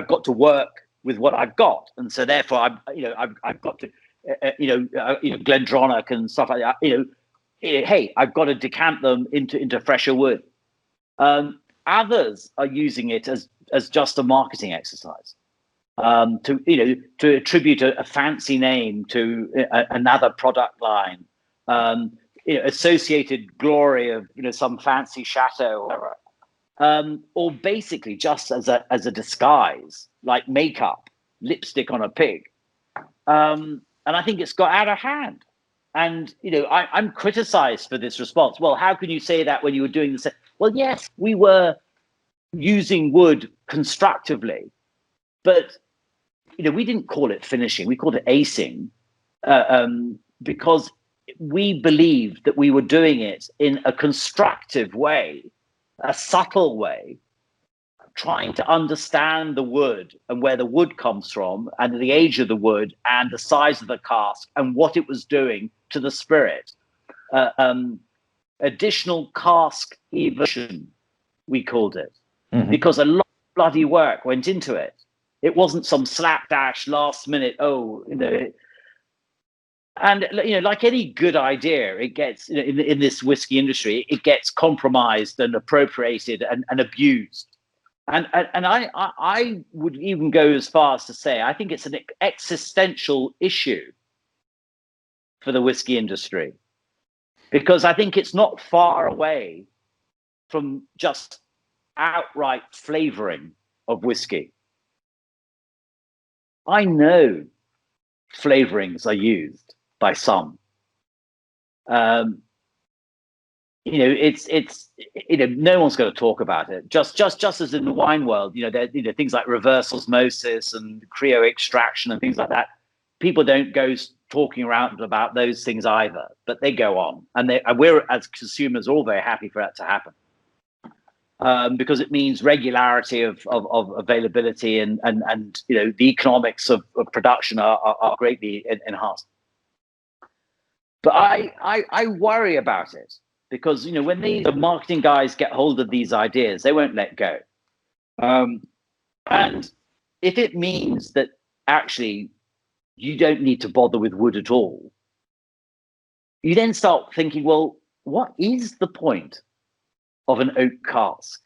S2: got to work with what I've got, and so therefore I've got to Glendronach and stuff like that. Hey, I've got to decant them into fresher wood. Others are using it as just a marketing exercise. To attribute a fancy name to another product line, associated glory of some fancy chateau or whatever, or basically just as a disguise, like makeup, lipstick on a pig. And I think it's got out of hand. And I'm criticized for this response. Well, how can you say that when you were doing this? Well, yes, we were using wood constructively, but we didn't call it finishing. We called it acing, because we believed that we were doing it in a constructive way, a subtle way, trying to understand the wood and where the wood comes from and the age of the wood and the size of the cask and what it was doing to the spirit. Additional cask evolution, we called it, because a lot of bloody work went into it. It wasn't some slapdash last minute. And like any good idea, it gets in this whiskey industry, it gets compromised and appropriated and abused. And I would even go as far as to say I think it's an existential issue for the whiskey industry, because I think it's not far away from just outright flavoring of whiskey. I know flavorings are used by some. It's no one's going to talk about it. Just as in the wine world, there things like reverse osmosis and cryo extraction and things like that. People don't go talking around about those things either, but they go on, and we're as consumers all very happy for that to happen. Because it means regularity of availability and the economics of production are greatly enhanced. But I worry about it, because when the marketing guys get hold of these ideas, they won't let go. And if it means that actually you don't need to bother with wood at all, you then start thinking, well, what is the point of an oak cask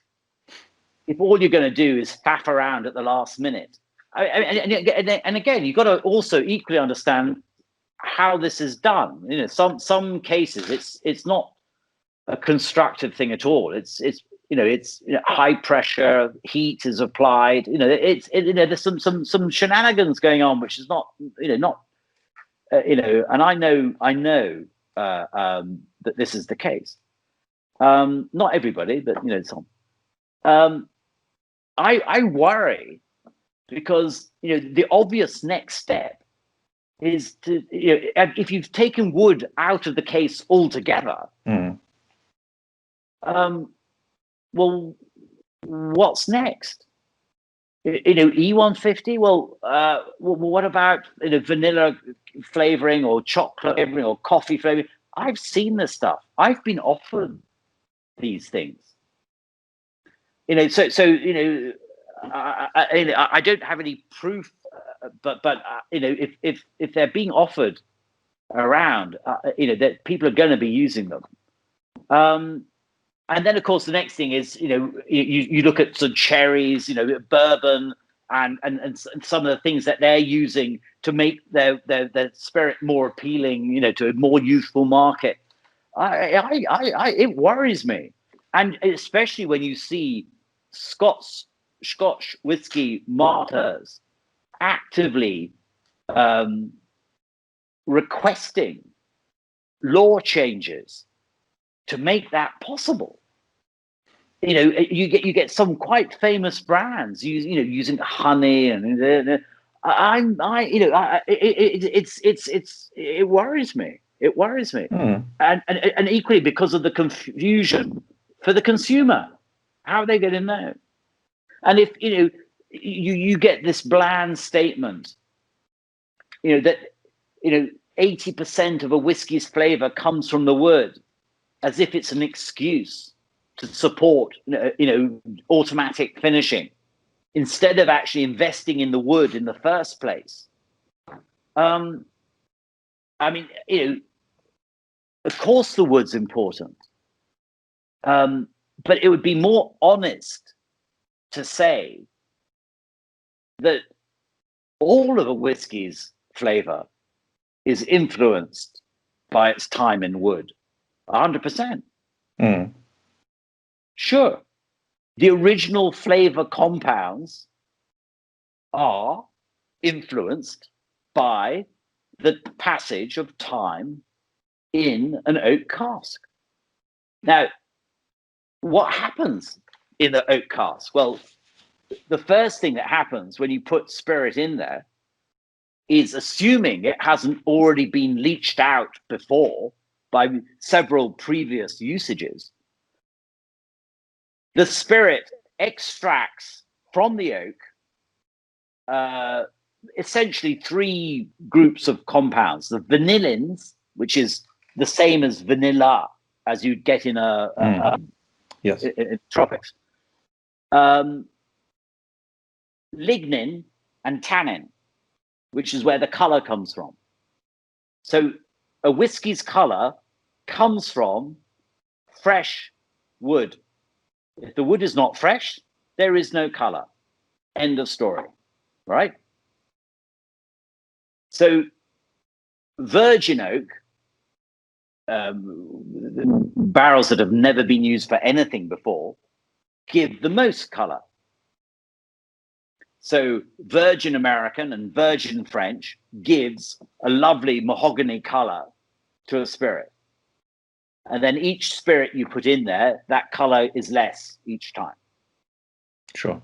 S2: if all you're going to do is faff around at the last minute? And again, you've got to also equally understand how this is done. Some cases it's not a constructive thing at all. It's high pressure, heat is applied. There's some shenanigans going on, which is not and I know that this is the case. Not everybody, but some. I worry because the obvious next step is to if you've taken wood out of the case altogether. Well, what's next? E150. Well, what about vanilla flavoring or chocolate flavoring or coffee flavoring? I've seen this stuff. I've been offered these things. I don't have any proof, but if they're being offered around, that people are going to be using them. And then, of course, the next thing is, you look at some cherries, bourbon, and some of the things that they're using to make their spirit more appealing, to a more youthful market. It worries me, and especially when you see Scotch whiskey marketers actively requesting law changes to make that possible. You get some quite famous brands using honey, and it worries me. It worries me, and equally because of the confusion for the consumer. How are they going to know? And if you get this bland statement, that 80% of a whiskey's flavor comes from the wood, as if it's an excuse to support automatic finishing instead of actually investing in the wood in the first place. Of course the wood's important, but it would be more honest to say that all of a whiskey's flavor is influenced by its time in wood. 100%. Sure. The original flavor compounds are influenced by the passage of time in an oak cask. Now, what happens in the oak cask? Well, the first thing that happens when you put spirit in there is, assuming it hasn't already been leached out before by several previous usages, the spirit extracts from the oak essentially three groups of compounds: the vanillins, which is the same as vanilla as you'd get in in tropics, lignin, and tannin, which is where the color comes from. So a whiskey's color comes from fresh wood. If the wood is not fresh, there is no color. End of story, right? So virgin oak, barrels that have never been used for anything before, give the most color. So virgin American and virgin French gives a lovely mahogany color to a spirit. And then each spirit you put in there, that color is less each time.
S1: Sure.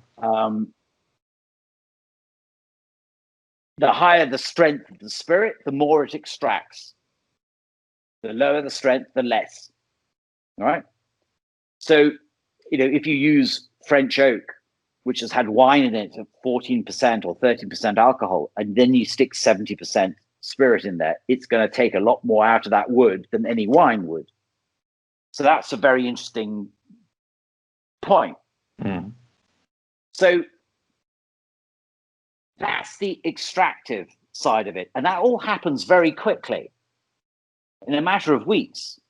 S2: The higher the strength of the spirit, the more it extracts. The lower the strength, the less. All right. So, if you use French oak, which has had wine in it of 14% or 13% alcohol, and then you stick 70% spirit in there, it's going to take a lot more out of that wood than any wine would. So that's a very interesting point. So that's the extractive side of it. And that all happens very quickly, in a matter of weeks.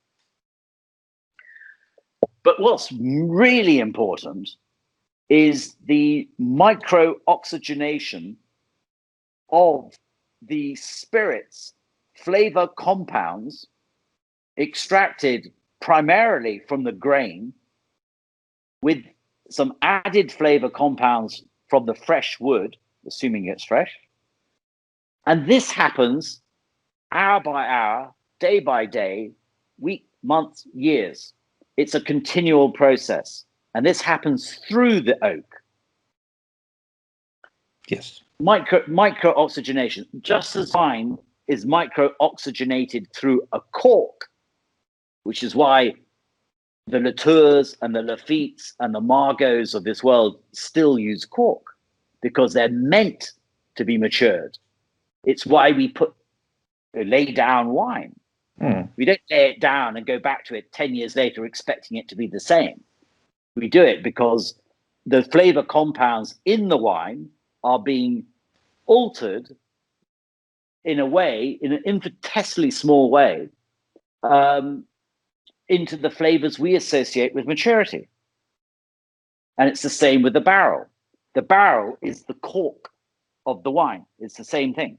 S2: But what's really important is the micro-oxygenation of the spirit's flavor compounds extracted primarily from the grain, with some added flavor compounds from the fresh wood, assuming it's fresh. And this happens hour by hour, day by day, week, months, years. It's a continual process. And this happens through the oak.
S1: Yes.
S2: Micro oxygenation, just as wine is micro oxygenated through a cork, which is why the Latours and the Lafitte's and the Margots of this world still use cork, because they're meant to be matured. It's why we lay down wine. We don't lay it down and go back to it 10 years later expecting it to be the same. We do it because the flavor compounds in the wine are being altered in a way, in an infinitesimally small way, into the flavors we associate with maturity. And it's the same with the barrel. The barrel is the cork of the wine. It's the same thing.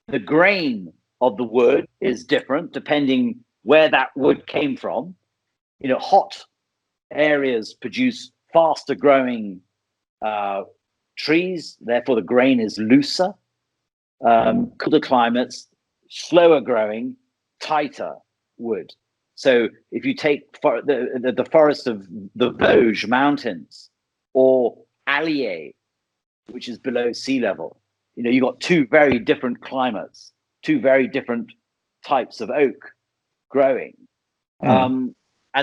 S2: The grain of the wood is different depending where that wood came from. Hot areas produce faster growing trees, therefore the grain is looser. Colder climates, slower growing, tighter wood. So if you take the forest of the Vosges Mountains or Allier, which is below sea level, you've got two very different climates, two very different types of oak growing. And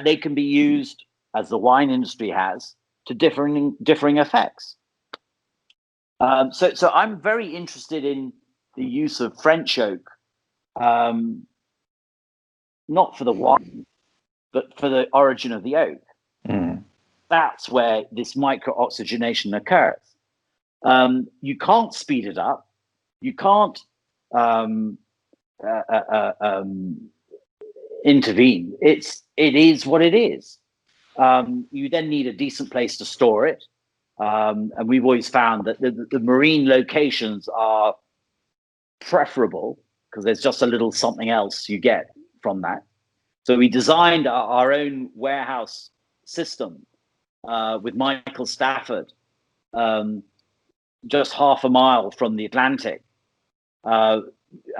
S2: they can be used, as the wine industry has, to differing effects. So I'm very interested in the use of French oak, not for the wine, but for the origin of the oak. That's where this micro-oxygenation occurs. You can't speed it up. You can't intervene. It is what it is. You then need a decent place to store it. And we've always found that the marine locations are preferable because there's just a little something else you get from that. So we designed our own warehouse system with Michael Stafford, just half a mile from the Atlantic. And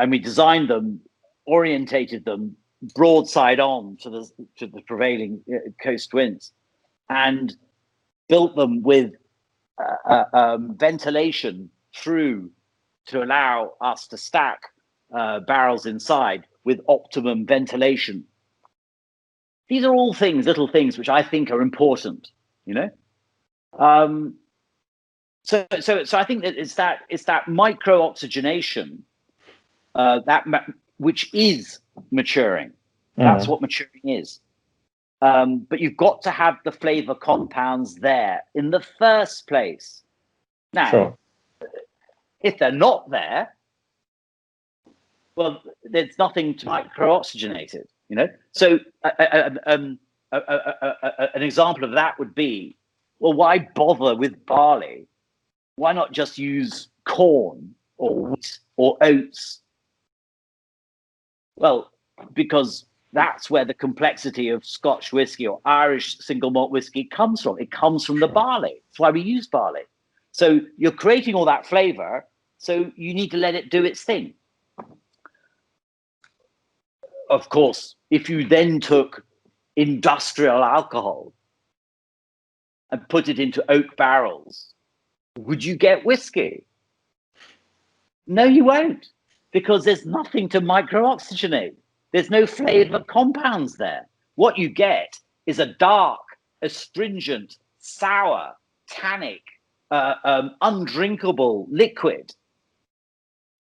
S2: we designed them, orientated them broadside on to the prevailing coast winds, and built them with ventilation through to allow us to stack barrels inside with optimum ventilation. These are all little things which I think are important, So I think that it's that micro oxygenation which is maturing. That's what maturing is. But you've got to have the flavor compounds there in the first place. Now, if they're not there, well, there's nothing to micro-oxygenate it, So an example of that would be, well, why bother with barley? Why not just use corn or wheat or oats? Well, because that's where the complexity of Scotch whiskey or Irish single malt whiskey comes from. It comes from the barley. That's why we use barley. So you're creating all that flavor, so you need to let it do its thing. Of course, if you then took industrial alcohol and put it into oak barrels, would you get whiskey? No, you won't, because there's nothing to micro-oxygenate. There's no flavor compounds there. What you get is a dark, astringent, sour, tannic, undrinkable liquid.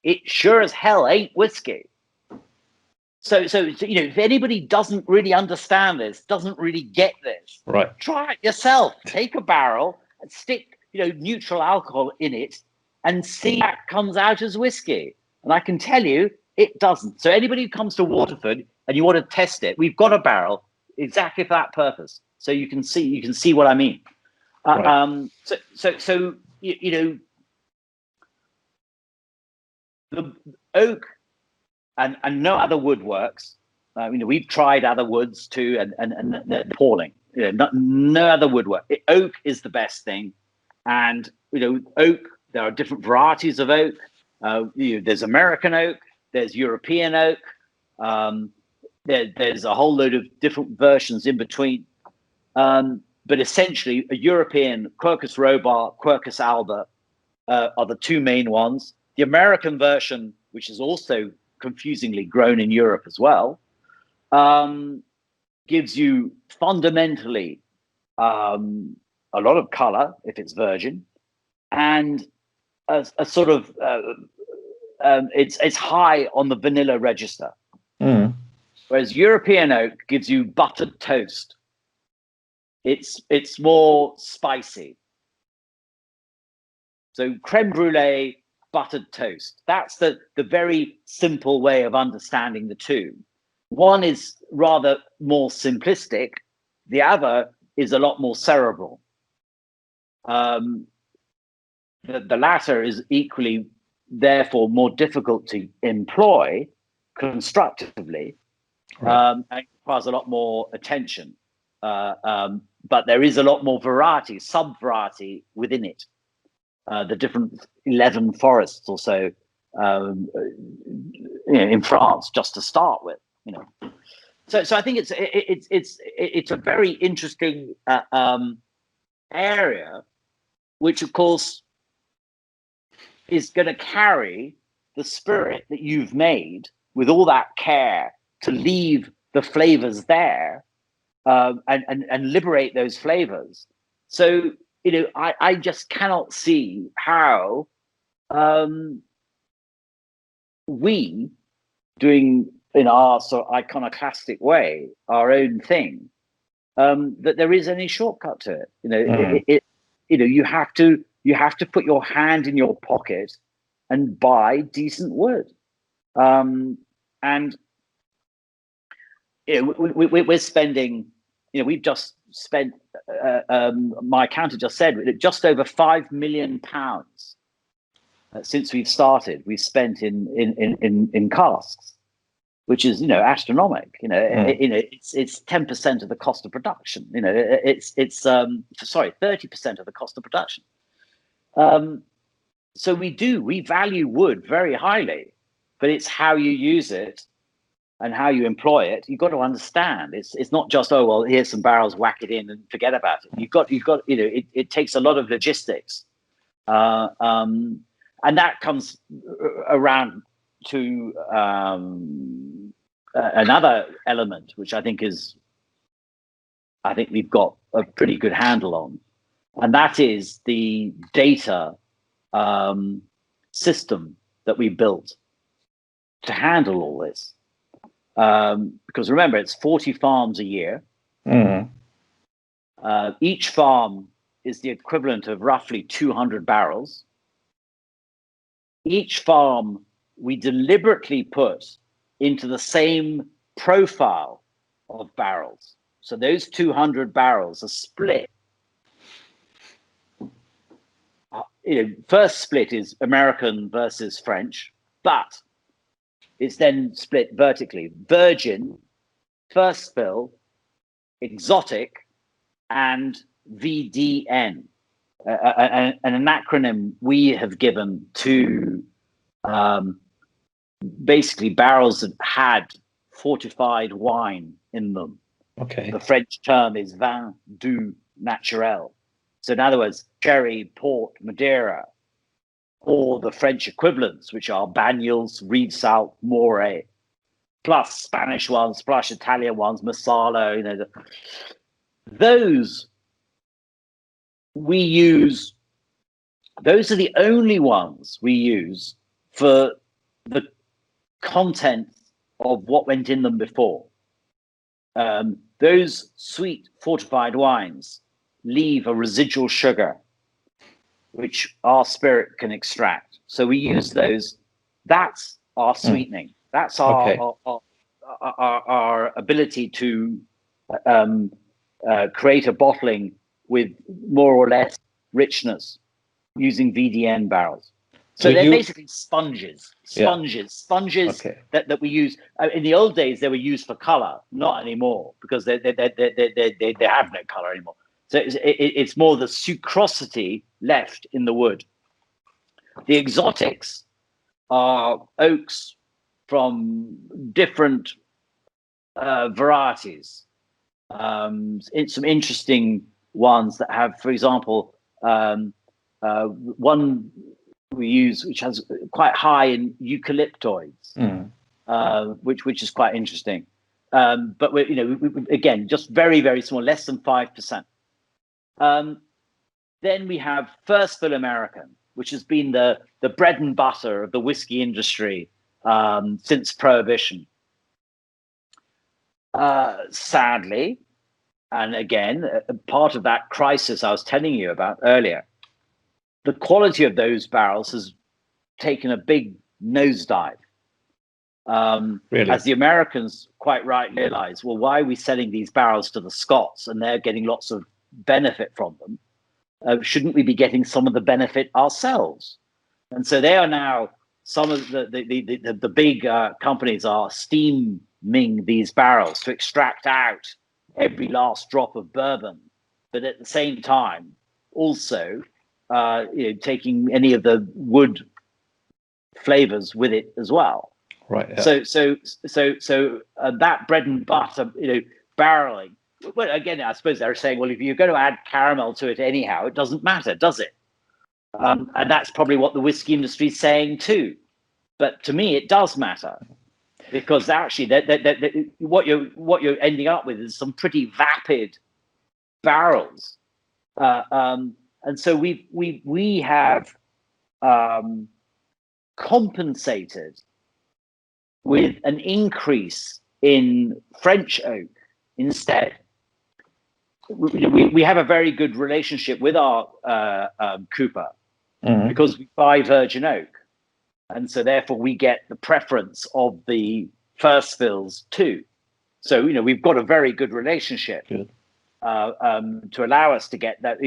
S2: It sure as hell ain't whiskey. So if anybody doesn't really understand this, doesn't really get this,
S1: right,
S2: try it yourself. Take a barrel and stick neutral alcohol in it and see that comes out as whiskey. And I can tell you, it doesn't. So anybody who comes to Waterford and you want to test it, we've got a barrel exactly for that purpose. So you can see what I mean.
S1: Right.
S2: The oak and no other wood works. We've tried other woods too, and they're appalling. No other wood work. Oak is the best thing, and oak. There are different varieties of oak. There's American oak. there's European oak. There's a whole load of different versions in between. But essentially, a European Quercus robur, Quercus alba are the two main ones. The American version, which is also confusingly grown in Europe as well, gives you fundamentally a lot of color if it's virgin, and a sort of it's high on the vanilla register. Whereas European oak gives you buttered toast. It's more spicy. So creme brulee, buttered toast. That's the very simple way of understanding the two. One is rather more simplistic. The other is a lot more cerebral. The latter is equally, therefore, more difficult to employ constructively, and requires a lot more attention. But there is a lot more variety, sub-variety within it. The different 11 forests or so in France, just to start with. So I think it's a very interesting area, which of course is going to carry the spirit that you've made with all that care to leave the flavors there and liberate those flavors. So I just cannot see how we doing in our sort of iconoclastic way our own thing, that there is any shortcut to it. You have to put your hand in your pocket and buy decent wood, and we're spending. We've just spent. My accountant just said just over £5 million since we've started. We've spent in casks, which is astronomical. It's 10% of the cost of production. It's 30% of the cost of production. So we value wood very highly, but it's how you use it and how you employ it. You've got to understand. It's not just, oh well, here's some barrels, whack it in and forget about it. You've got it takes a lot of logistics, and that comes around to another element, which I think we've got a pretty good handle on, and that is the data system that we built to handle all this. Because remember, it's 40 farms a year. Each farm is the equivalent of roughly 200 barrels. Each farm we deliberately put into the same profile of barrels. So those 200 barrels are split. First split is American versus French, but it's then split vertically. Virgin, first fill, exotic, and VDN. An acronym we have given to basically barrels that had fortified wine in them. Okay. The French term is vin du naturel. So in other words, sherry, port, Madeira, or the French equivalents, which are Banyuls, Riesling, Morey, plus Spanish ones, plus Italian ones, Marsala. Those we use. Those are the only ones we use for the content of what went in them before. Those sweet fortified wines leave a residual sugar, which our spirit can extract. So we use those. That's our sweetening. That's our ability to create a bottling with more or less richness using VDN barrels. So they're basically sponges that we use. In the old days, they were used for color, not anymore, because they have no color anymore. So it's more the sucrosity left in the wood. The exotics are oaks, from different varieties. It's some interesting ones that have, for example, one we use which has quite high in eucalyptoids, which is quite interesting. But we again, just very, very small, less than 5%. Then we have first fill American, which has been the bread and butter of the whiskey industry since Prohibition. Sadly, and again, part of that crisis I was telling you about earlier, the quality of those barrels has taken a big nosedive.
S1: Really?
S2: As the Americans quite rightly realize, well, why are we selling these barrels to the Scots and they're getting lots of benefit from them? Shouldn't we be getting some of the benefit ourselves? And so they are now, some of the big companies are steaming these barrels to extract out every last drop of bourbon, but at the same time also taking any of the wood flavors with it as well.
S1: Right. Yeah.
S2: So that bread and butter, barreling. Well, again, I suppose they're saying, well, if you're going to add caramel to it anyhow, it doesn't matter, does it? And that's probably what the whiskey industry is saying too. But to me, it does matter, because actually, what you're ending up with is some pretty vapid barrels. And so we have compensated with an increase in French oak instead. We have a very good relationship with our cooper because we buy virgin oak, and so therefore we get the preference of the first fills too. So we've got a very good relationship.
S1: Good.
S2: To allow us to get that,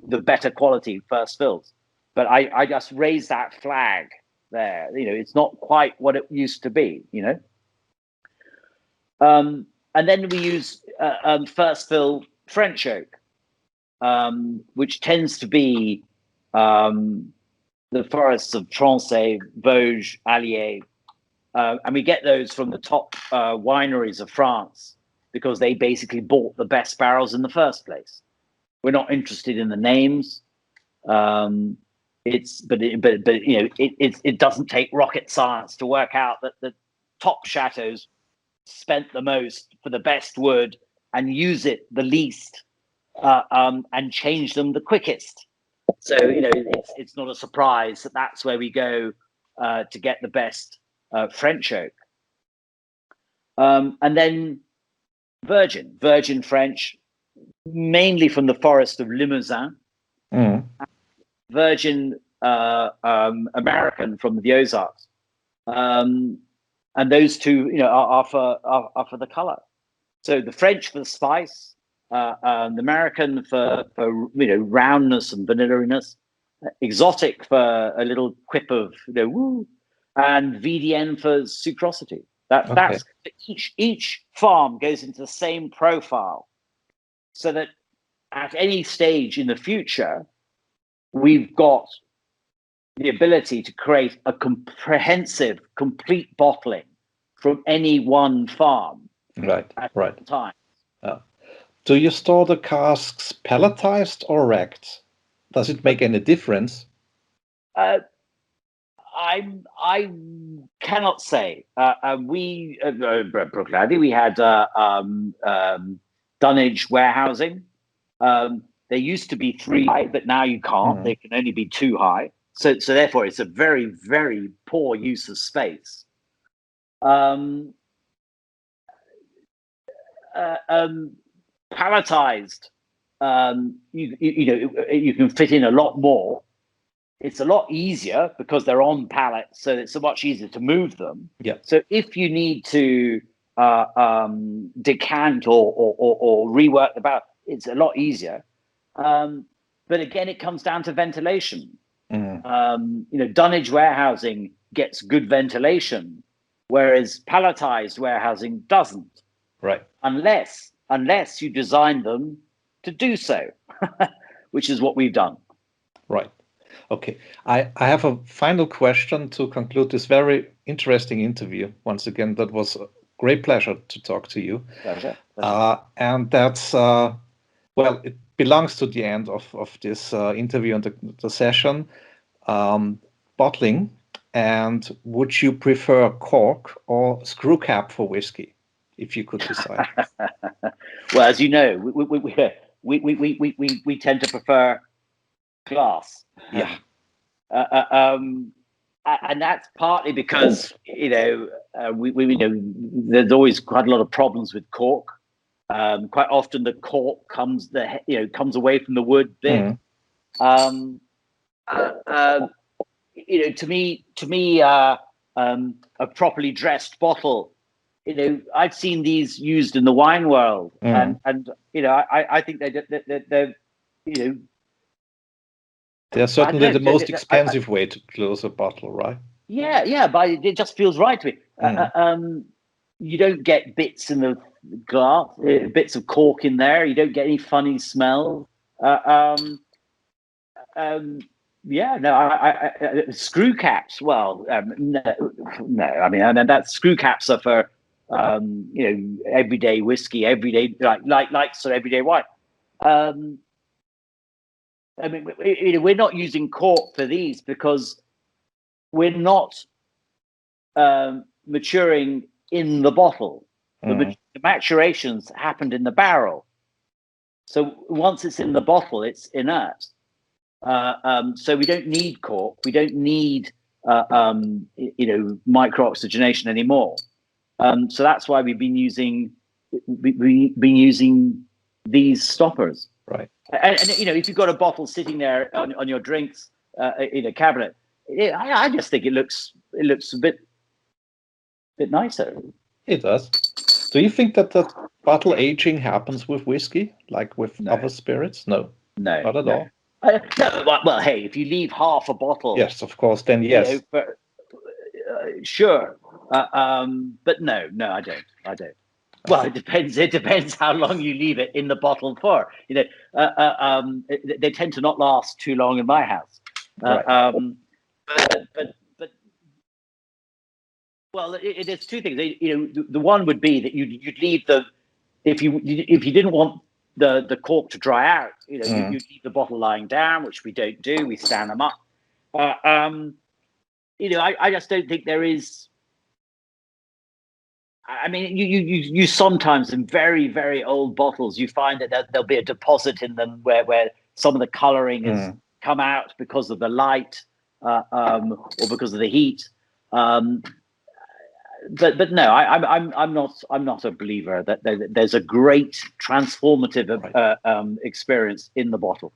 S2: the better quality first fills. But I just raised that flag there. It's not quite what it used to be. And then we use first fill French oak, which tends to be the forests of Trancay, Vosges, Allier, and we get those from the top wineries of France, because they basically bought the best barrels in the first place. We're not interested in the names. It doesn't take rocket science to work out that the top chateaus spent the most for the best wood and use it the least, and change them the quickest. So it's not a surprise that that's where we go to get the best French oak. And then Virgin French, mainly from the forest of Limousin. Virgin American from the Ozarks, and those two, are for the color. So the French for the spice, the American for roundness and vanilliness, exotic for a little quip of woo, and VDN for sucrosity. That's each farm goes into the same profile, so that at any stage in the future, we've got the ability to create a comprehensive, complete bottling from any one farm.
S1: Right.
S2: At
S1: right.
S2: the time.
S1: Do you store the casks pelletized or racked? Does it make any difference?
S2: I cannot say. We Brooklady, we had dunnage warehousing. They used to be 3 high, but now you can't. They can only be 2 high. So therefore, it's a very, very poor use of space. Palletized, you can fit in a lot more. It's a lot easier because they're on pallets, so it's so much easier to move them.
S1: Yeah.
S2: So if you need to decant or rework the barrel, it's a lot easier. But again, it comes down to ventilation. Dunnage warehousing gets good ventilation, whereas palletized warehousing doesn't.
S1: Right.
S2: Unless you design them to do so, which is what we've done.
S1: Right. Okay, I have a final question to conclude this very interesting interview. Once again, that was a great pleasure to talk to you.
S2: Pleasure.
S1: And that's, well, it belongs to the end of this interview and the session. Bottling, and would you prefer cork or screw cap for whiskey, if you could decide?
S2: Well, as you know, we tend to prefer glass.
S1: Yeah.
S2: And that's partly because we there's always quite a lot of problems with cork. Quite often the cork comes away from the wood bit. To me, a properly dressed bottle. I've seen these used in the wine world, and I think they're
S1: they're certainly the most expensive way to close a bottle, right?
S2: Yeah, but it just feels right to me. You don't get bits in the glass, bits of cork in there. You don't get any funny smell. Screw caps. Well, no. I mean, that screw caps are for everyday whiskey, everyday like sort of everyday wine. I mean, we're not using cork for these because we're not maturing in the bottle. The maturations happened in the barrel. So once it's in the bottle, it's inert. So we don't need cork. We don't need micro-oxygenation anymore. So that's why we've been using these stoppers.
S1: Right.
S2: And if you've got a bottle sitting there on your drinks in a cabinet, I just think it looks a bit nicer.
S1: It does. Do you think that bottle aging happens with whiskey, like with other spirits? No, not at all.
S2: No, well, hey, if you leave half a bottle,
S1: yes, of course, then yes,
S2: sure. But no, I don't. Well, it depends. It depends how long you leave it in the bottle for. They tend to not last too long in my house.
S1: Right.
S2: But well, there's two things. The one would be that you'd leave if you didn't want the cork to dry out, you'd leave the bottle lying down, which we don't do. We stand them up. I just don't think there is. I mean, you sometimes in very, very old bottles, you find that there'll be a deposit in them where some of the colouring has come out because of the light or because of the heat. But no, I'm not a believer that there's a great transformative experience in the bottle.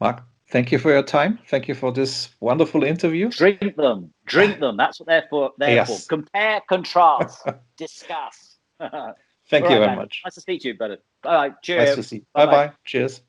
S1: Mark, thank you for your time. Thank you for this wonderful interview.
S2: Drink them. That's what they're for.
S1: Yes.
S2: Compare, contrast, discuss.
S1: Thank you very much.
S2: Nice to speak to you, brother. All right. Cheers.
S1: Nice to see you. Bye-bye. Cheers.